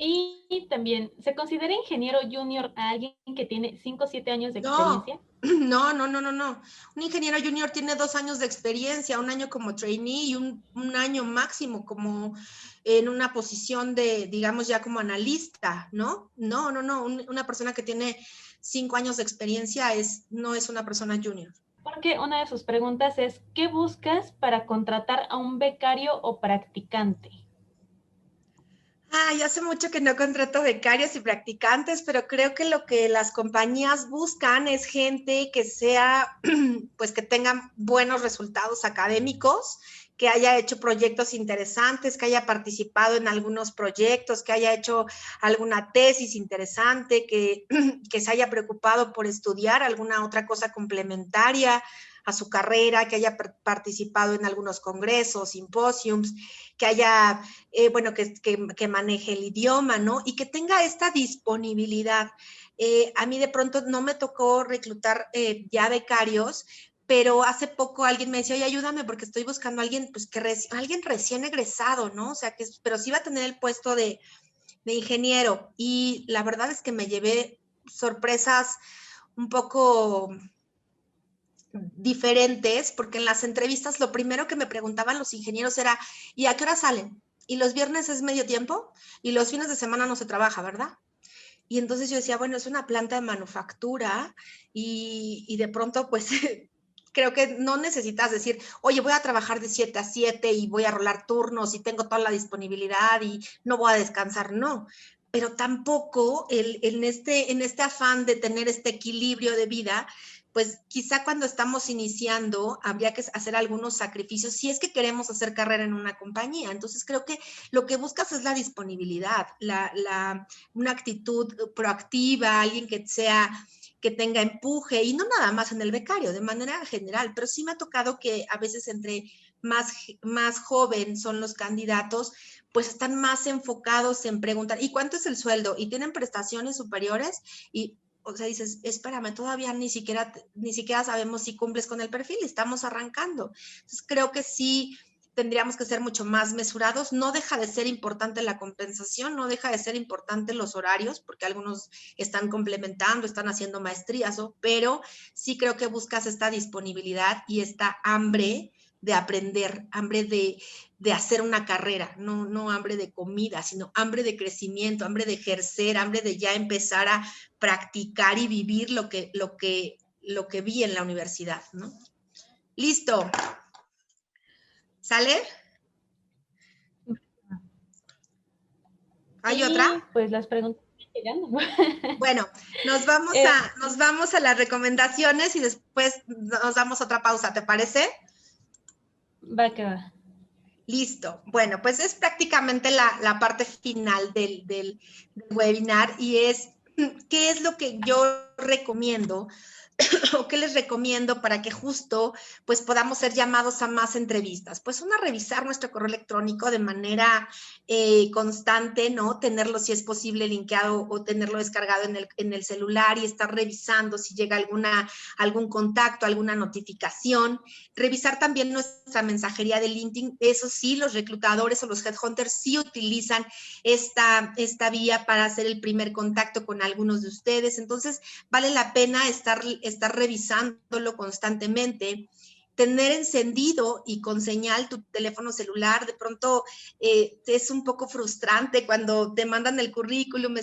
Y también, ¿se considera ingeniero junior a alguien que tiene 5 o 7 años de experiencia? No. Un ingeniero junior tiene 2 años de experiencia, 1 año como trainee y un año máximo como en una posición de, digamos, ya como analista, ¿no? No. Una persona que tiene 5 años de experiencia no es una persona junior. Porque una de sus preguntas es, ¿qué buscas para contratar a un becario o practicante? Ya hace mucho que no contrato becarios y practicantes, pero creo que lo que las compañías buscan es gente que sea, pues que tenga buenos resultados académicos, que haya hecho proyectos interesantes, que haya participado en algunos proyectos, que haya hecho alguna tesis interesante, que se haya preocupado por estudiar alguna otra cosa complementaria a su carrera, que haya participado en algunos congresos, simposiums, que haya, que maneje el idioma, ¿no? Y que tenga esta disponibilidad. A mí de pronto no me tocó reclutar ya becarios, pero hace poco alguien me decía, oye, ayúdame porque estoy buscando a alguien, pues alguien recién egresado, ¿no? O sea, pero sí va a tener el puesto de ingeniero. Y la verdad es que me llevé sorpresas un poco diferentes, porque en las entrevistas lo primero que me preguntaban los ingenieros era, ¿y a qué hora salen? Y los viernes es medio tiempo y los fines de semana no se trabaja, ¿verdad? Y entonces yo decía, bueno, es una planta de manufactura y de pronto pues creo que no necesitas decir, oye, voy a trabajar de 7 a 7 y voy a rolar turnos y tengo toda la disponibilidad y no voy a descansar, no. Pero tampoco en este afán de tener este equilibrio de vida, pues quizá cuando estamos iniciando habría que hacer algunos sacrificios si es que queremos hacer carrera en una compañía. Entonces creo que lo que buscas es la disponibilidad, una actitud proactiva, alguien que tenga empuje, y no nada más en el becario, de manera general, pero sí me ha tocado que a veces entre más joven son los candidatos, pues están más enfocados en preguntar, ¿y cuánto es el sueldo? ¿Y tienen prestaciones superiores? Y o sea, dices, espérame, todavía ni siquiera sabemos si cumples con el perfil, estamos arrancando. Entonces creo que sí tendríamos que ser mucho más mesurados. No deja de ser importante la compensación, no deja de ser importante los horarios, porque algunos están complementando, están haciendo maestrías, pero sí creo que buscas esta disponibilidad y esta hambre de aprender, hambre de hacer una carrera, no hambre de comida, sino hambre de crecimiento, hambre de ejercer, hambre de ya empezar a practicar y vivir lo que vi en la universidad, ¿no? Listo. ¿Sale? ¿Hay otra? Pues las preguntas están llegando. Bueno, nos vamos a las recomendaciones y después nos damos otra pausa, ¿te parece? Va que va. Listo. Bueno, pues es prácticamente la parte final del webinar y es qué es lo que yo recomiendo o qué les recomiendo para que justo pues podamos ser llamados a más entrevistas. Pues revisar nuestro correo electrónico de manera constante, ¿no? Tenerlo si es posible linkeado o tenerlo descargado en el celular y estar revisando si llega algún contacto, alguna notificación. Revisar también nuestra mensajería de LinkedIn. Eso sí, los reclutadores o los headhunters sí utilizan esta vía para hacer el primer contacto con algunos de ustedes. Entonces, vale la pena estar revisándolo constantemente, tener encendido y con señal tu teléfono celular. De pronto es un poco frustrante cuando te mandan el currículum,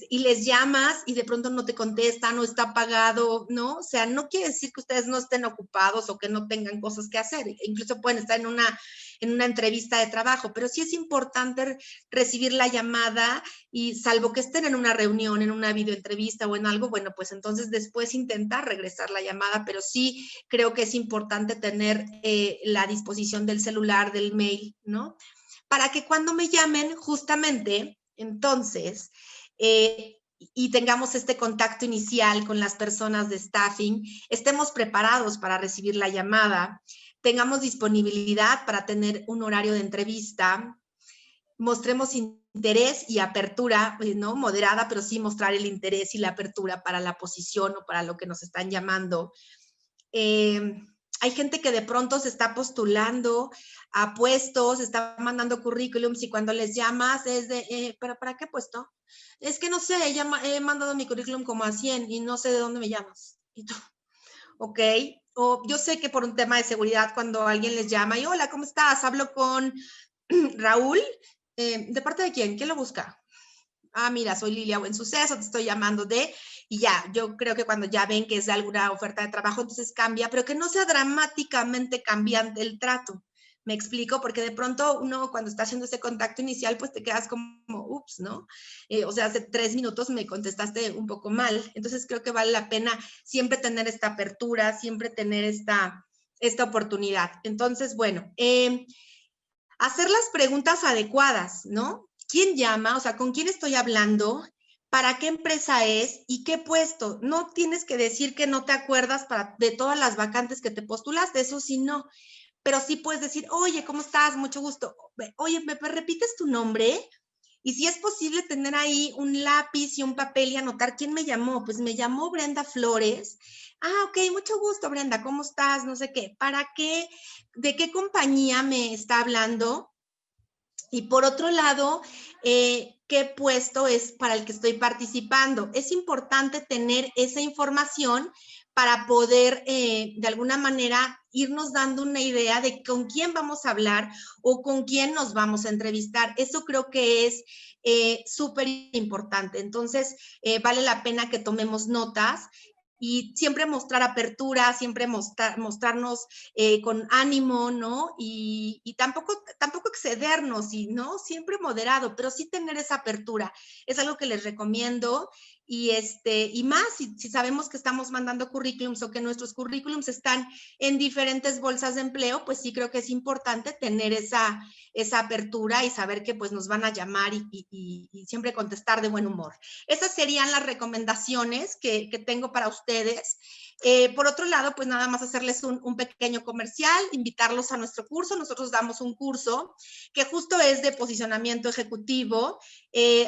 y les llamas y de pronto no te contestan o está apagado, ¿no? O sea, no quiere decir que ustedes no estén ocupados o que no tengan cosas que hacer. Incluso pueden estar en una entrevista de trabajo, pero sí es importante recibir la llamada y salvo que estén en una reunión, en una videoentrevista o en algo, bueno, pues entonces después intentar regresar la llamada, pero sí creo que es importante tener la disposición del celular, del mail, ¿no? Para que cuando me llamen, justamente, entonces, y tengamos este contacto inicial con las personas de staffing, estemos preparados para recibir la llamada, tengamos disponibilidad para tener un horario de entrevista, mostremos interés y apertura, ¿no? Moderada, pero sí mostrar el interés y la apertura para la posición o para lo que nos están llamando. Hay gente que de pronto se está postulando a puestos, está mandando currículums y cuando les llamas es de, ¿pero para qué puesto? Es que no sé, he mandado mi currículum como a 100 y no sé de dónde me llamas. Y tú, ok. O yo sé que por un tema de seguridad cuando alguien les llama y hola, ¿cómo estás? Hablo con Raúl. ¿De parte de quién? ¿Quién lo busca? Ah, mira, soy Lilia Buen Suceso, te estoy llamando de, y ya, yo creo que cuando ya ven que es de alguna oferta de trabajo, entonces cambia, pero que no sea dramáticamente cambiante el trato. Me explico, porque de pronto uno cuando está haciendo ese contacto inicial, pues te quedas como, ups, ¿no? O sea, hace 3 minutos me contestaste un poco mal, entonces creo que vale la pena siempre tener esta apertura, siempre tener esta oportunidad. Entonces, bueno, hacer las preguntas adecuadas, ¿no? ¿Quién llama? O sea, ¿con quién estoy hablando? ¿Para qué empresa es? ¿Y qué puesto? No tienes que decir que no te acuerdas de todas las vacantes que te postulaste, eso sí no. Pero sí puedes decir, oye, ¿cómo estás? Mucho gusto. Oye, ¿me repites tu nombre? Y si es posible tener ahí un lápiz y un papel y anotar quién me llamó. Pues me llamó Brenda Flores. Ah, ok, mucho gusto, Brenda, ¿cómo estás? No sé qué. ¿Para qué? ¿De qué compañía me está hablando? Y por otro lado, ¿qué puesto es para el que estoy participando? Es importante tener esa información para poder, de alguna manera, irnos dando una idea de con quién vamos a hablar o con quién nos vamos a entrevistar. Eso creo que es súper importante. Entonces, vale la pena que tomemos notas y siempre mostrar apertura, siempre mostrarnos con ánimo, ¿no? Y tampoco excedernos, ¿no? Siempre moderado, pero sí tener esa apertura. Es algo que les recomiendo. Y más, si sabemos que estamos mandando currículums o que nuestros currículums están en diferentes bolsas de empleo, pues sí creo que es importante tener esa apertura y saber que pues nos van a llamar y siempre contestar de buen humor. Esas serían las recomendaciones que tengo para ustedes. Por otro lado, pues nada más hacerles un pequeño comercial, invitarlos a nuestro curso. Nosotros damos un curso que justo es de posicionamiento ejecutivo.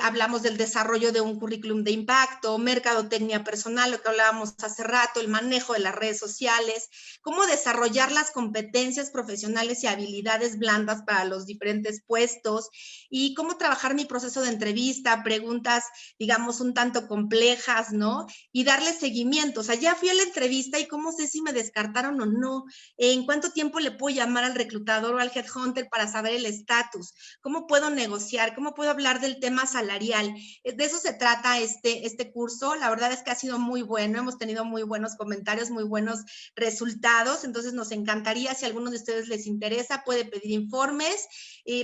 Hablamos del desarrollo de un currículum de impacto, mercadotecnia personal, lo que hablábamos hace rato, el manejo de las redes sociales, cómo desarrollar las competencias profesionales y habilidades blandas para los diferentes puestos y cómo trabajar mi proceso de entrevista, preguntas, digamos, un tanto complejas, ¿no? Y darle seguimiento. O sea, ya fui a la entrevista y cómo sé si me descartaron o no, en cuánto tiempo le puedo llamar al reclutador o al headhunter para saber el estatus, cómo puedo negociar, cómo puedo hablar del tema salarial. De eso se trata este curso. La verdad es que ha sido muy bueno, hemos tenido muy buenos comentarios, muy buenos resultados, entonces nos encantaría, si a alguno de ustedes les interesa, puede pedir informes,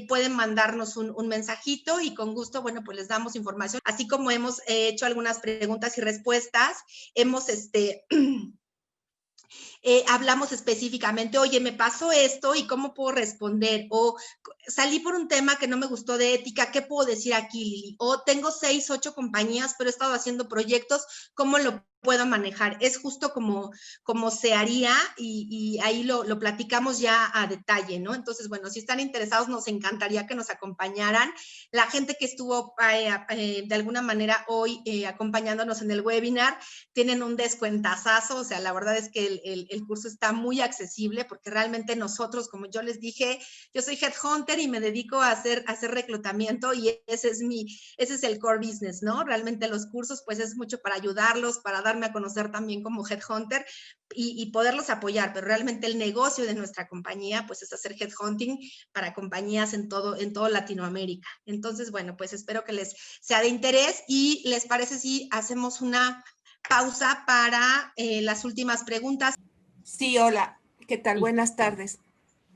pueden mandarnos un mensajito y con gusto, bueno, pues les damos información. Así como hemos hecho algunas preguntas y respuestas, hemos hablamos específicamente, oye, me pasó esto y cómo puedo responder, o salí por un tema que no me gustó de ética, ¿qué puedo decir aquí, Lili? O tengo 6, 8 compañías, pero he estado haciendo proyectos, ¿cómo lo puedo manejar? Es justo como se haría y ahí lo platicamos ya a detalle, ¿no? Entonces, bueno, si están interesados, nos encantaría que nos acompañaran. La gente que estuvo de alguna manera hoy acompañándonos en el webinar, tienen un descuentazazo, o sea, la verdad es que el curso está muy accesible porque realmente nosotros, como yo les dije, yo soy headhunter y me dedico a hacer reclutamiento y ese es el core business, ¿no? Realmente los cursos, pues es mucho para ayudarlos, para darme a conocer también como headhunter y poderlos apoyar, pero realmente el negocio de nuestra compañía, pues es hacer headhunting para compañías en todo Latinoamérica. Entonces, bueno, pues espero que les sea de interés y les parece si hacemos una pausa para las últimas preguntas. Sí, hola, ¿qué tal? Buenas tardes.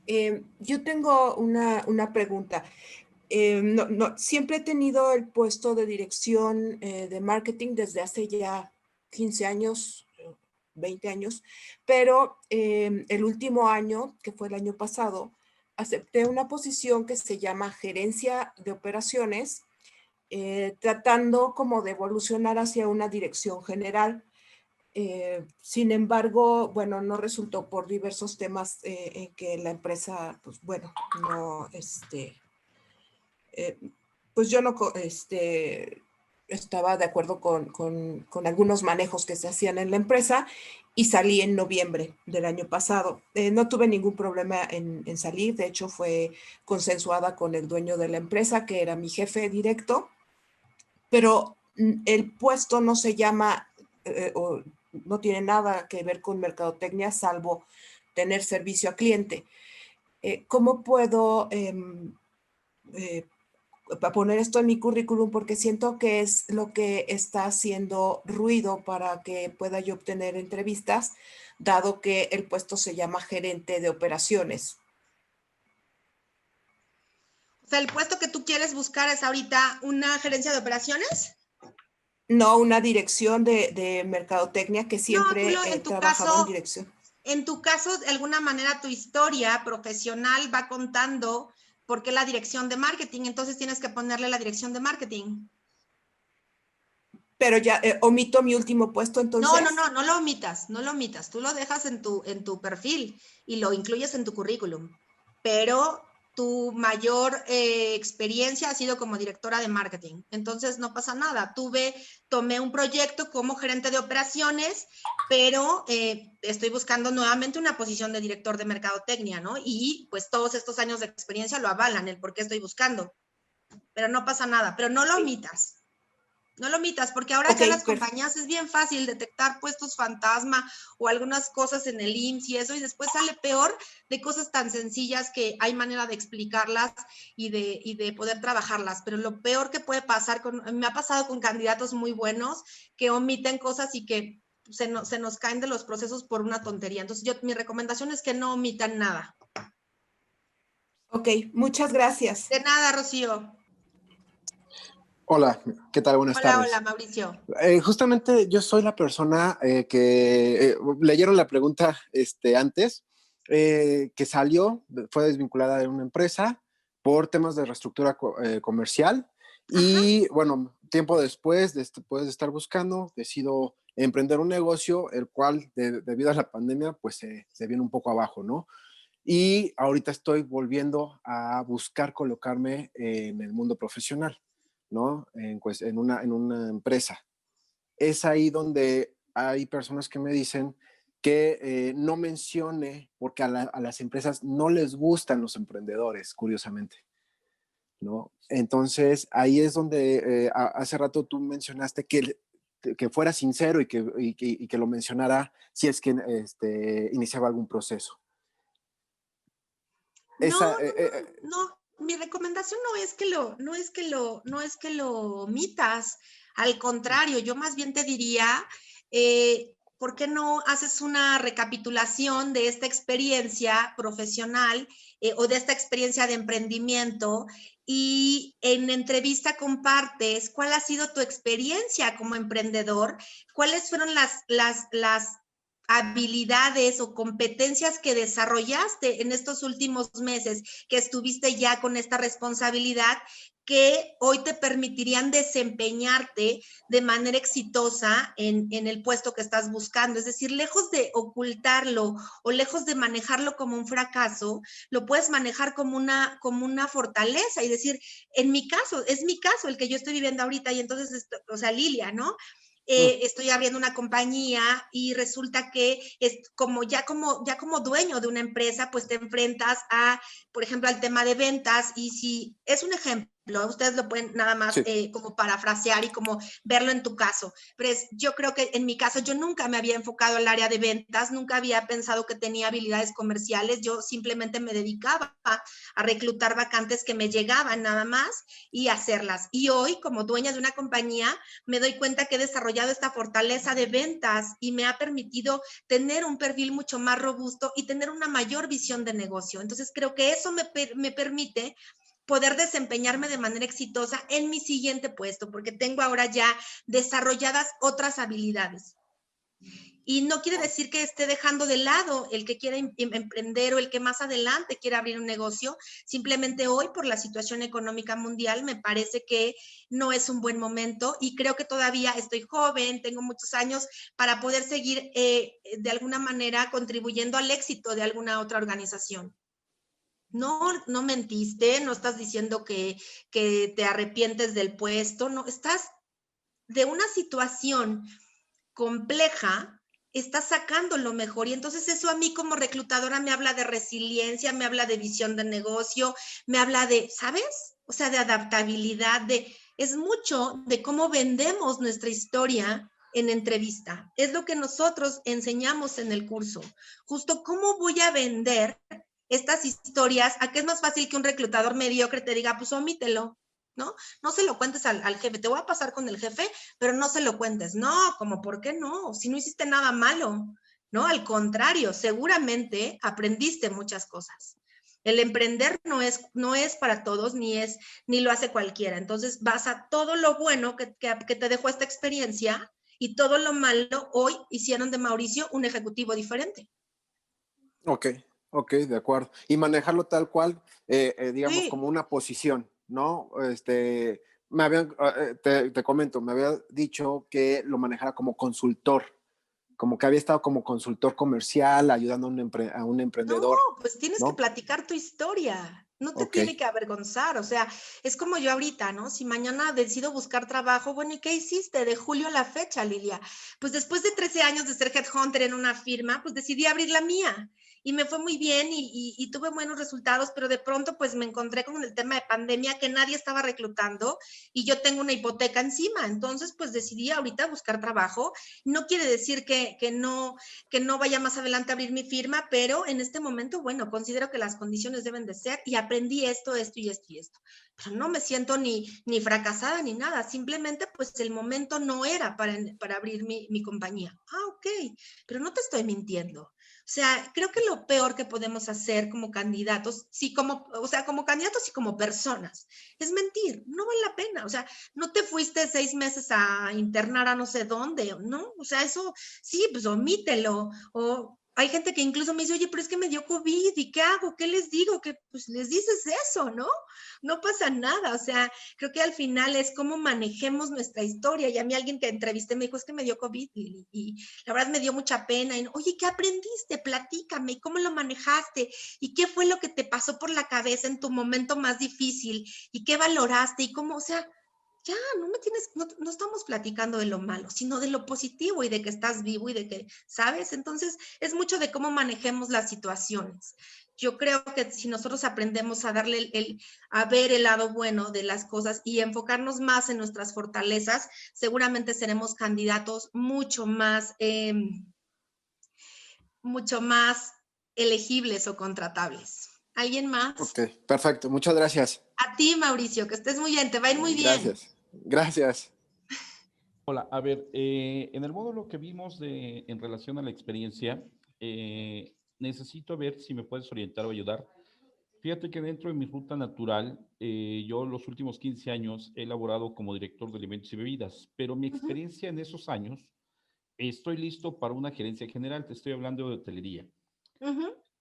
Yo tengo una pregunta. Siempre he tenido el puesto de dirección de marketing desde hace ya 15 años, 20 años, pero el último año, que fue el año pasado, acepté una posición que se llama gerencia de operaciones, tratando como de evolucionar hacia una dirección general. Sin embargo, bueno, no resultó por diversos temas en que la empresa, pues bueno, no, pues yo no estaba de acuerdo con algunos manejos que se hacían en la empresa y salí en noviembre del año pasado. No tuve ningún problema en salir, de hecho fue consensuada con el dueño de la empresa, que era mi jefe directo, pero el puesto no se llama o no tiene nada que ver con mercadotecnia, salvo tener servicio a cliente. ¿Cómo puedo poner esto en mi currículum? Porque siento que es lo que está haciendo ruido para que pueda yo obtener entrevistas, dado que el puesto se llama gerente de operaciones. O sea, el puesto que tú quieres buscar es ahorita una gerencia de operaciones. No, una dirección de mercadotecnia, que siempre he trabajado en dirección. En tu caso, de alguna manera, tu historia profesional va contando por qué la dirección de marketing. Entonces tienes que ponerle la dirección de marketing. Pero ya omito mi último puesto, entonces. No lo omitas, no lo omitas. Tú lo dejas en tu perfil y lo incluyes en tu currículum. Pero tu mayor experiencia ha sido como directora de marketing. Entonces no pasa nada. Tomé un proyecto como gerente de operaciones, pero estoy buscando nuevamente una posición de director de mercadotecnia, ¿no? Y pues todos estos años de experiencia lo avalan, el por qué estoy buscando. Pero no pasa nada, pero no lo omitas. No lo omitas, porque ahora ya las compañías es bien fácil detectar puestos fantasma o algunas cosas en el IMSS y eso, y después sale peor de cosas tan sencillas que hay manera de explicarlas y de poder trabajarlas. Pero lo peor que puede pasar, me ha pasado con candidatos muy buenos que omiten cosas y que se nos caen de los procesos por una tontería. Entonces, mi recomendación es que no omitan nada. Ok, muchas gracias. De nada, Rocío. Hola, ¿qué tal? Buenas tardes. Hola, Mauricio. Justamente yo soy la persona que leyeron la pregunta antes, que fue desvinculada de una empresa por temas de reestructura comercial. Y bueno, tiempo después de estar buscando, decido emprender un negocio, el cual debido a la pandemia pues se viene un poco abajo, ¿no? Y ahorita estoy volviendo a buscar colocarme en el mundo profesional, ¿no? En una empresa. Es ahí donde hay personas que me dicen que no mencione, porque a las empresas no les gustan los emprendedores, curiosamente, ¿no? Entonces, ahí es donde hace rato tú mencionaste que fuera sincero y que lo mencionara si es que iniciaba algún proceso. No, mi recomendación no es que lo omitas, al contrario, yo más bien te diría, ¿por qué no haces una recapitulación de esta experiencia profesional o de esta experiencia de emprendimiento y en entrevista compartes cuál ha sido tu experiencia como emprendedor, cuáles fueron las habilidades o competencias que desarrollaste en estos últimos meses que estuviste ya con esta responsabilidad que hoy te permitirían desempeñarte de manera exitosa en el puesto que estás buscando. Es decir, lejos de ocultarlo o lejos de manejarlo como un fracaso, lo puedes manejar como una fortaleza y decir, es mi caso el que yo estoy viviendo ahorita y entonces, o sea, Lilia, ¿no? Estoy abriendo una compañía y resulta que como dueño de una empresa, pues te enfrentas por ejemplo, al tema de ventas y si es un ejemplo, ustedes lo pueden nada más Sí. como parafrasear y como verlo en tu caso, pero yo creo que en mi caso yo nunca me había enfocado al área de ventas, nunca había pensado que tenía habilidades comerciales, yo simplemente me dedicaba a reclutar vacantes que me llegaban nada más y hacerlas. Y hoy, como dueña de una compañía, me doy cuenta que he desarrollado esta fortaleza de ventas y me ha permitido tener un perfil mucho más robusto y tener una mayor visión de negocio. Entonces creo que eso me permite poder desempeñarme de manera exitosa en mi siguiente puesto, porque tengo ahora ya desarrolladas otras habilidades. Y no quiere decir que esté dejando de lado el que quiera emprender o el que más adelante quiera abrir un negocio. Simplemente hoy, por la situación económica mundial, me parece que no es un buen momento y creo que todavía estoy joven, tengo muchos años para poder seguir de alguna manera contribuyendo al éxito de alguna otra organización. No mentiste, no estás diciendo que te arrepientes del puesto, no, estás de una situación compleja, estás sacando lo mejor y entonces eso a mí como reclutadora me habla de resiliencia, me habla de visión de negocio, me habla de, ¿sabes? O sea, de adaptabilidad, es mucho de cómo vendemos nuestra historia en entrevista. Es lo que nosotros enseñamos en el curso. Justo cómo voy a vender estas historias, a qué es más fácil que un reclutador mediocre te diga, pues omítelo, ¿no? No se lo cuentes al jefe, te voy a pasar con el jefe, pero no se lo cuentes. No, como, ¿por qué no? Si no hiciste nada malo, ¿no? Al contrario, seguramente aprendiste muchas cosas. El emprender no es para todos, ni lo hace cualquiera. Entonces vas a todo lo bueno que te dejó esta experiencia y todo lo malo hoy hicieron de Mauricio un ejecutivo diferente. Ok, de acuerdo. Y manejarlo tal cual, digamos, Sí. como una posición, ¿no? Te comento, me había dicho que lo manejara como consultor, como que había estado como consultor comercial, ayudando a un emprendedor. No, pues tienes que ¿no? platicar tu historia. No te Ok. tiene que avergonzar. O sea, es como yo ahorita, ¿no? Si mañana decido buscar trabajo, bueno, ¿y qué hiciste de julio a la fecha, Lilia? Pues después de 13 años de ser headhunter en una firma, pues decidí abrir la mía. Y me fue muy bien y tuve buenos resultados, pero de pronto pues me encontré con el tema de pandemia que nadie estaba reclutando y yo tengo una hipoteca encima. Entonces pues decidí ahorita buscar trabajo. No quiere decir que no vaya más adelante a abrir mi firma, pero en este momento, bueno, considero que las condiciones deben de ser y aprendí esto y esto. Pero no me siento ni fracasada ni nada, simplemente pues el momento no era para abrir mi compañía. Ok, pero no te estoy mintiendo. O sea, creo que lo peor que podemos hacer como candidatos, como candidatos y como personas, es mentir, no vale la pena. O sea, no te fuiste 6 meses a internar a no sé dónde, ¿no? O sea, eso sí, pues omítelo. O hay gente que incluso me dice, oye, pero es que me dio COVID, ¿y qué hago? ¿Qué les digo? Que pues les dices eso, ¿no? No pasa nada. O sea, creo que al final es cómo manejemos nuestra historia. Y a mí alguien que entrevisté me dijo, es que me dio COVID y la verdad me dio mucha pena. Y, oye, ¿qué aprendiste? Platícame, ¿y cómo lo manejaste? ¿Y qué fue lo que te pasó por la cabeza en tu momento más difícil? ¿Y qué valoraste? ¿Y cómo? O sea, ya, no estamos platicando de lo malo, sino de lo positivo y de que estás vivo y de que, ¿sabes? Entonces, es mucho de cómo manejemos las situaciones. Yo creo que si nosotros aprendemos a darle a ver el lado bueno de las cosas y enfocarnos más en nuestras fortalezas, seguramente seremos candidatos mucho más elegibles o contratables. ¿Alguien más? Ok, perfecto. Muchas gracias. A ti, Mauricio, que estés muy bien, te va a ir muy bien. Gracias. Hola, a ver, en el módulo que vimos en relación a la experiencia, necesito ver si me puedes orientar o ayudar. Fíjate que dentro de mi ruta natural, yo los últimos 15 años he elaborado como director de alimentos y bebidas, pero mi experiencia en esos años, estoy listo para una gerencia general, te estoy hablando de hotelería.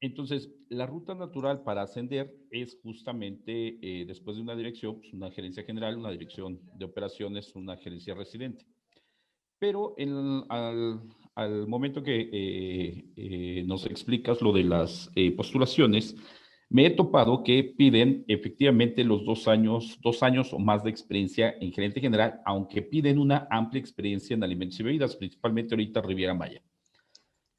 Entonces, la ruta natural para ascender es justamente después de una dirección, pues una gerencia general, una dirección de operaciones, una gerencia residente. Pero al momento que nos explicas lo de las postulaciones, me he topado que piden efectivamente los 2 años o más de experiencia en gerente general, aunque piden una amplia experiencia en alimentos y bebidas, principalmente ahorita Riviera Maya.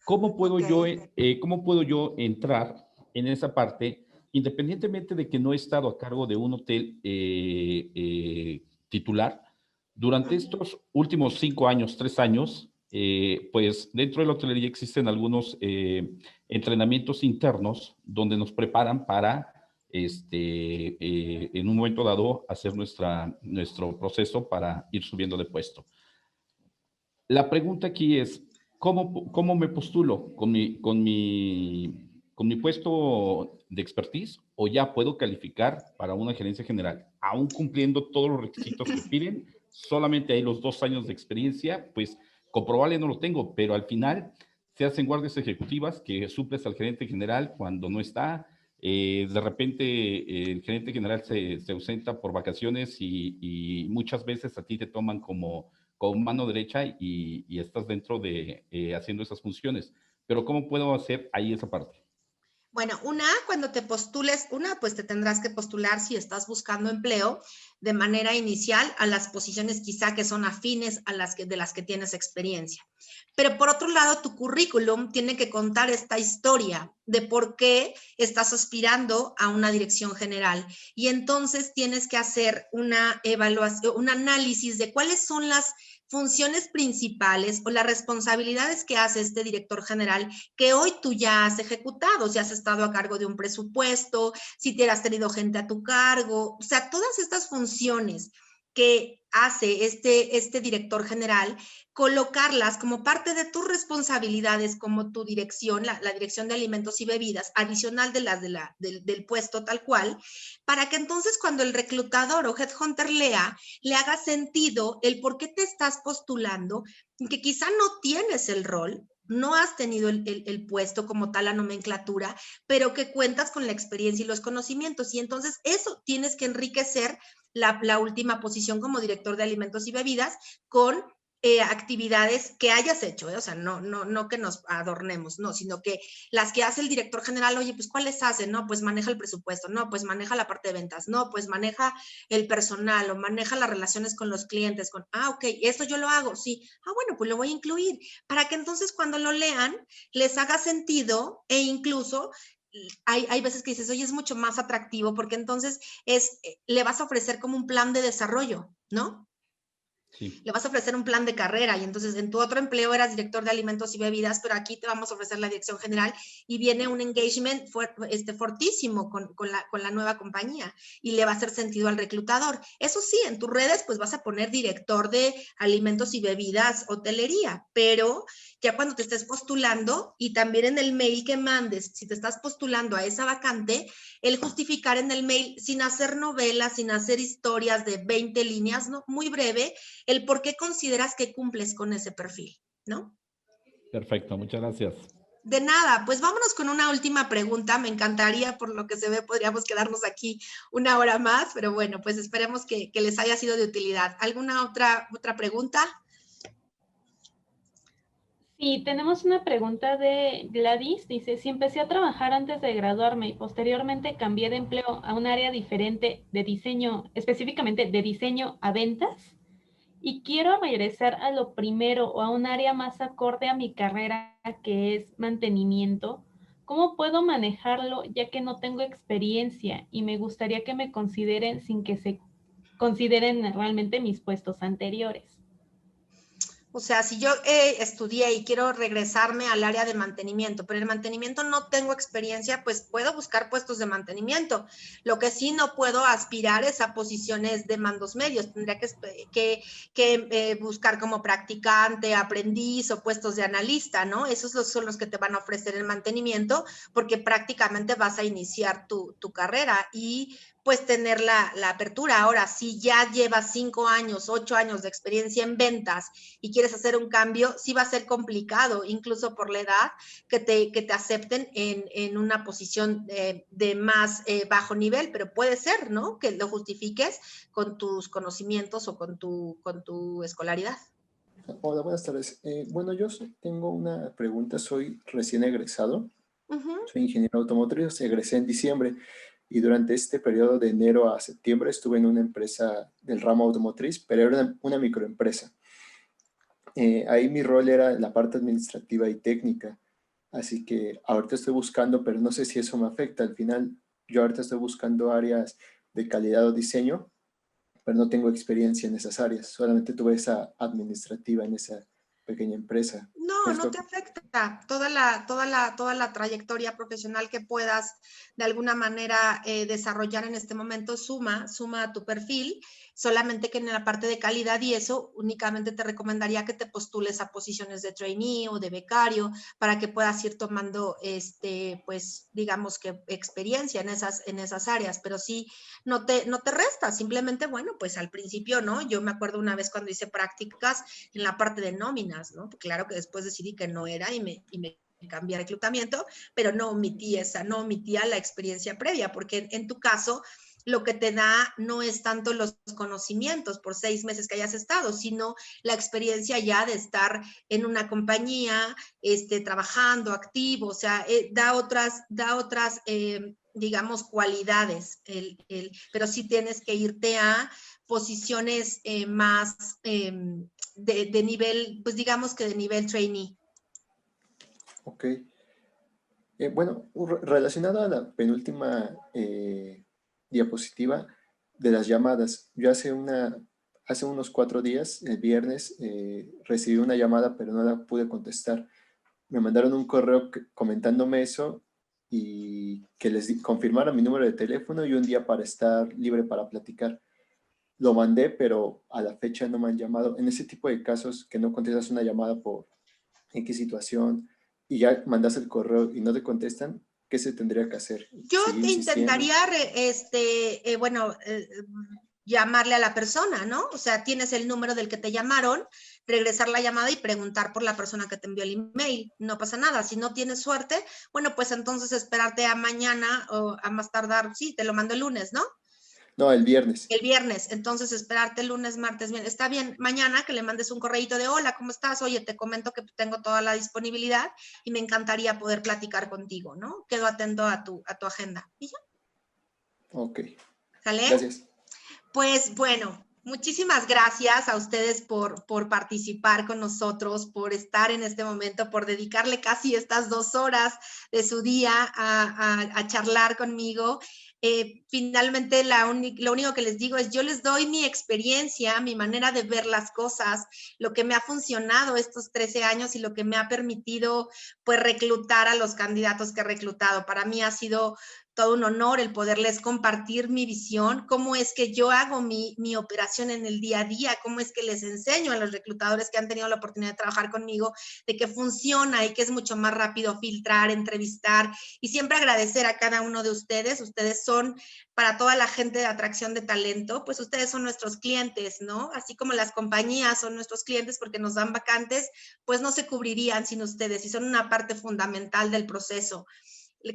¿Cómo puedo yo entrar en esa parte independientemente de que no he estado a cargo de un hotel titular, durante estos últimos 5 años, 3 años, pues dentro de la hotelería existen algunos entrenamientos internos donde nos preparan para, en un momento dado, hacer nuestro proceso para ir subiendo de puesto. La pregunta aquí es, ¿cómo me postulo? ¿Con mi puesto de expertise o ya puedo calificar para una gerencia general? Aún cumpliendo todos los requisitos que piden, solamente hay los 2 años de experiencia, pues comprobable no lo tengo, pero al final se hacen guardias ejecutivas que suples al gerente general cuando no está. De repente el gerente general se ausenta por vacaciones y muchas veces a ti te toman como mano derecha y estás dentro de haciendo esas funciones. Pero ¿cómo puedo hacer ahí esa parte? Bueno, cuando te postules, pues te tendrás que postular si estás buscando empleo de manera inicial a las posiciones quizá que son afines a de las que tienes experiencia. Pero por otro lado, tu currículum tiene que contar esta historia de por qué estás aspirando a una dirección general. Y entonces tienes que hacer una evaluación, un análisis de cuáles son las funciones principales o las responsabilidades que hace este director general que hoy tú ya has ejecutado, si has estado a cargo de un presupuesto, si te has tenido gente a tu cargo, o sea, todas estas funciones que hace este director general, colocarlas como parte de tus responsabilidades como tu dirección, la dirección de alimentos y bebidas, adicional de las del puesto tal cual, para que entonces cuando el reclutador o headhunter lea, le haga sentido el por qué te estás postulando, que quizá no tienes el rol, no has tenido el puesto como tal, la nomenclatura, pero que cuentas con la experiencia y los conocimientos. Y entonces eso tienes que enriquecer la última posición como director de alimentos y bebidas con actividades que hayas hecho, o sea, no que nos adornemos, no, sino que las que hace el director general, oye, pues ¿cuáles hacen? No, pues maneja el presupuesto, no, pues maneja la parte de ventas, no, pues maneja el personal o maneja las relaciones con los clientes, ok, eso yo lo hago, sí, bueno, pues lo voy a incluir, para que entonces cuando lo lean les haga sentido e incluso hay veces que dices, oye, es mucho más atractivo porque entonces le vas a ofrecer como un plan de desarrollo, ¿no? Sí. Le vas a ofrecer un plan de carrera y entonces en tu otro empleo eras director de alimentos y bebidas, pero aquí te vamos a ofrecer la dirección general y viene un engagement fortísimo con la nueva compañía y le va a hacer sentido al reclutador. Eso sí, en tus redes pues vas a poner director de alimentos y bebidas, hotelería, pero ya cuando te estés postulando y también en el mail que mandes, si te estás postulando a esa vacante, el justificar en el mail sin hacer novelas, sin hacer historias de 20 líneas, ¿no? Muy breve, el por qué consideras que cumples con ese perfil, ¿no? Perfecto, muchas gracias. De nada, pues vámonos con una última pregunta. Me encantaría, por lo que se ve, podríamos quedarnos aquí una hora más, pero bueno, pues esperemos que les haya sido de utilidad. ¿Alguna otra pregunta? Sí, tenemos una pregunta de Gladys. Dice, si empecé a trabajar antes de graduarme y posteriormente cambié de empleo a un área diferente de diseño, específicamente de diseño a ventas, y quiero regresar a lo primero o a un área más acorde a mi carrera, que es mantenimiento, ¿cómo puedo manejarlo ya que no tengo experiencia y me gustaría que me consideren sin que se consideren realmente mis puestos anteriores? O sea, si yo estudié y quiero regresarme al área de mantenimiento, pero en el mantenimiento no tengo experiencia, pues puedo buscar puestos de mantenimiento. Lo que sí no puedo aspirar es a posiciones de mandos medios. Tendría que buscar como practicante, aprendiz o puestos de analista, ¿no? Esos son los que te van a ofrecer el mantenimiento porque prácticamente vas a iniciar tu carrera y pues tener la apertura. Ahora, si ya llevas 5 años, 8 años de experiencia en ventas y quieres hacer un cambio, sí va a ser complicado, incluso por la edad, que te acepten en una posición de más bajo nivel, pero puede ser, ¿no? Que lo justifiques con tus conocimientos o con tu escolaridad. Hola, buenas tardes. Bueno, yo tengo una pregunta. Soy recién egresado. Soy ingeniero automotriz, egresé en diciembre y durante este periodo de enero a septiembre estuve en una empresa del ramo automotriz, pero era una microempresa. Ahí mi rol era la parte administrativa y técnica, así que ahorita estoy buscando, pero no sé si eso me afecta. Al final yo ahorita estoy buscando áreas de calidad o diseño, pero no tengo experiencia en esas áreas, solamente tuve esa administrativa en esa pequeña empresa. No, no te afecta. Toda la trayectoria profesional que puedas de alguna manera desarrollar en este momento suma a tu perfil, solamente que en la parte de calidad y eso únicamente te recomendaría que te postules a posiciones de trainee o de becario para que puedas ir tomando, pues, digamos que experiencia en esas áreas, pero sí, no te resta, simplemente, bueno, pues al principio, ¿no? Yo me acuerdo una vez cuando hice prácticas en la parte de nóminas, ¿no? Claro que después decidí que no era y me cambié a reclutamiento, pero no omitía la experiencia previa, porque en tu caso lo que te da no es tanto los conocimientos por 6 meses que hayas estado, sino la experiencia ya de estar en una compañía, trabajando, activo, o sea, da otras digamos, cualidades, pero sí tienes que irte a posiciones más de nivel, pues digamos que de nivel trainee. Ok. Bueno, relacionado a la penúltima diapositiva de las llamadas, yo hace unos 4 días, el viernes, recibí una llamada, pero no la pude contestar. Me mandaron un correo comentándome eso y que les confirmara mi número de teléfono y un día para estar libre para platicar. Lo mandé, pero a la fecha no me han llamado. En ese tipo de casos que no contestas una llamada por X situación y ya mandas el correo y no te contestan, ¿qué se tendría que hacer? Yo te intentaría, llamarle a la persona, ¿no? O sea, tienes el número del que te llamaron, regresar la llamada y preguntar por la persona que te envió el email. No pasa nada. Si no tienes suerte, bueno, pues entonces esperarte a mañana o a más tardar. Sí, te lo mando el lunes, ¿no? No, el viernes. El viernes, entonces esperarte el lunes, martes, bien. Está bien, mañana que le mandes un correíto de hola, ¿cómo estás? Oye, te comento que tengo toda la disponibilidad y me encantaría poder platicar contigo, ¿no? Quedo atento a tu agenda. ¿Y ya? Ok. ¿Sale? Gracias. Pues bueno, muchísimas gracias a ustedes por participar con nosotros, por estar en este momento, por dedicarle casi estas 2 horas de su día a charlar conmigo. Finalmente, lo único que les digo es, yo les doy mi experiencia, mi manera de ver las cosas, lo que me ha funcionado estos 13 años y lo que me ha permitido, pues, reclutar a los candidatos que he reclutado. Para mí ha sido todo un honor el poderles compartir mi visión, cómo es que yo hago mi operación en el día a día, cómo es que les enseño a los reclutadores que han tenido la oportunidad de trabajar conmigo de que funciona y que es mucho más rápido filtrar, entrevistar y siempre agradecer a cada uno de ustedes. Ustedes son, para toda la gente de atracción de talento, pues ustedes son nuestros clientes, ¿no? Así como las compañías son nuestros clientes porque nos dan vacantes, pues no se cubrirían sin ustedes y son una parte fundamental del proceso.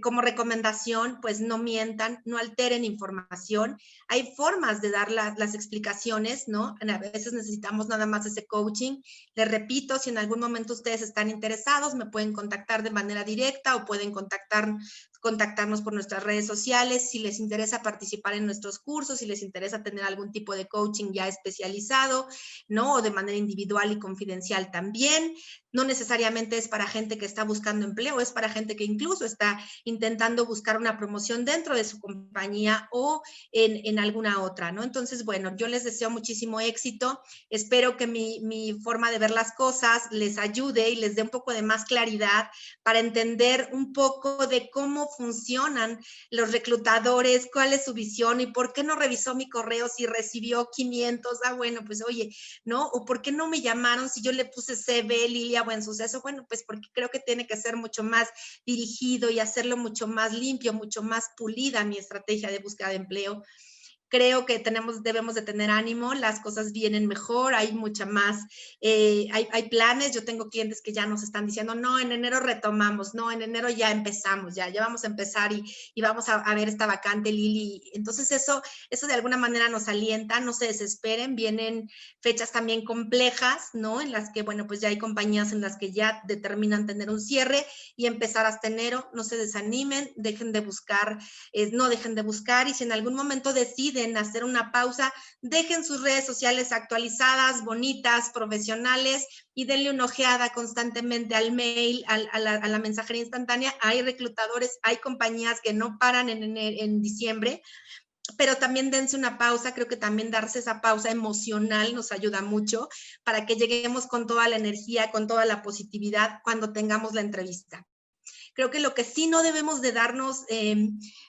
Como recomendación, pues no mientan, no alteren información. Hay formas de dar las explicaciones, ¿no? A veces necesitamos nada más ese coaching. Les repito, si en algún momento ustedes están interesados, me pueden contactar de manera directa o pueden contactarnos por nuestras redes sociales. Si les interesa participar en nuestros cursos, si les interesa tener algún tipo de coaching ya especializado, ¿no? O de manera individual y confidencial también. No necesariamente es para gente que está buscando empleo, es para gente que incluso está intentando buscar una promoción dentro de su compañía o en alguna otra, ¿no? Entonces, bueno, yo les deseo muchísimo éxito. Espero que mi forma de ver las cosas les ayude y les dé un poco de más claridad para entender un poco de cómo funcionan los reclutadores, cuál es su visión y por qué no revisó mi correo si recibió 500. Bueno, pues oye, ¿no? O por qué no me llamaron si yo le puse CV, Lilia Buen Suceso. Bueno, pues porque creo que tiene que ser mucho más dirigido y hacerlo mucho más limpio, mucho más pulida mi estrategia de búsqueda de empleo. Creo que debemos de tener ánimo, las cosas vienen mejor, hay mucha más, hay planes. Yo tengo clientes que ya nos están diciendo, no, en enero retomamos, no, en enero ya empezamos, ya vamos a empezar y vamos a ver esta vacante, Lili. Entonces eso de alguna manera nos alienta, no se desesperen, vienen fechas también complejas, ¿no? En las que, bueno, pues ya hay compañías en las que ya determinan tener un cierre y empezar hasta enero. No se desanimen, dejen de buscar, no dejen de buscar, y si en algún momento deciden deciden hacer una pausa, dejen sus redes sociales actualizadas, bonitas, profesionales, y denle una ojeada constantemente al mail, a la mensajería instantánea. Hay reclutadores, hay compañías que no paran en diciembre, pero también dense una pausa. Creo que también darse esa pausa emocional nos ayuda mucho para que lleguemos con toda la energía, con toda la positividad cuando tengamos la entrevista. Creo que lo que sí no debemos de darnos,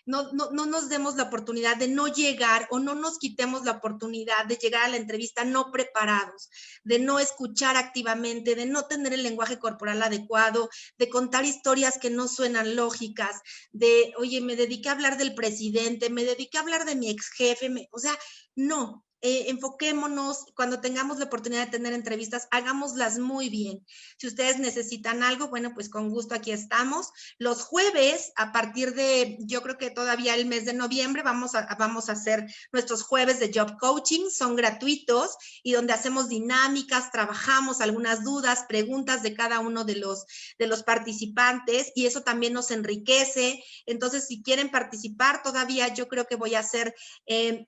no nos demos la oportunidad de no llegar, o no nos quitemos la oportunidad de llegar a la entrevista no preparados, de no escuchar activamente, de no tener el lenguaje corporal adecuado, de contar historias que no suenan lógicas, de, oye, me dediqué a hablar del presidente, me dediqué a hablar de mi ex jefe, o sea, no. Enfoquémonos, cuando tengamos la oportunidad de tener entrevistas, hagámoslas muy bien. Si ustedes necesitan algo, bueno, pues con gusto aquí estamos. Los jueves, a partir de, yo creo que todavía el mes de noviembre, vamos a hacer nuestros jueves de job coaching, son gratuitos, y donde hacemos dinámicas, trabajamos algunas dudas, preguntas de cada uno de los participantes, y eso también nos enriquece. Entonces, si quieren participar, todavía yo creo que voy a hacer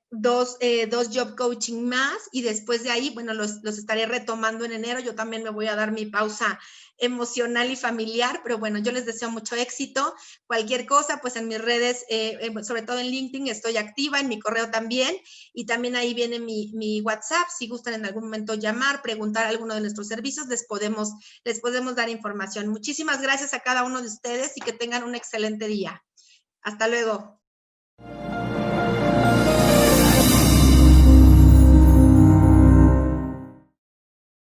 dos job coaching más, y después de ahí, bueno, los estaré retomando en enero. Yo también me voy a dar mi pausa emocional y familiar, pero bueno, yo les deseo mucho éxito. Cualquier cosa, pues en mis redes, sobre todo en LinkedIn, estoy activa, en mi correo también, y también ahí viene mi WhatsApp. Si gustan en algún momento llamar, preguntar alguno de nuestros servicios, les podemos dar información. Muchísimas gracias a cada uno de ustedes y que tengan un excelente día. Hasta luego.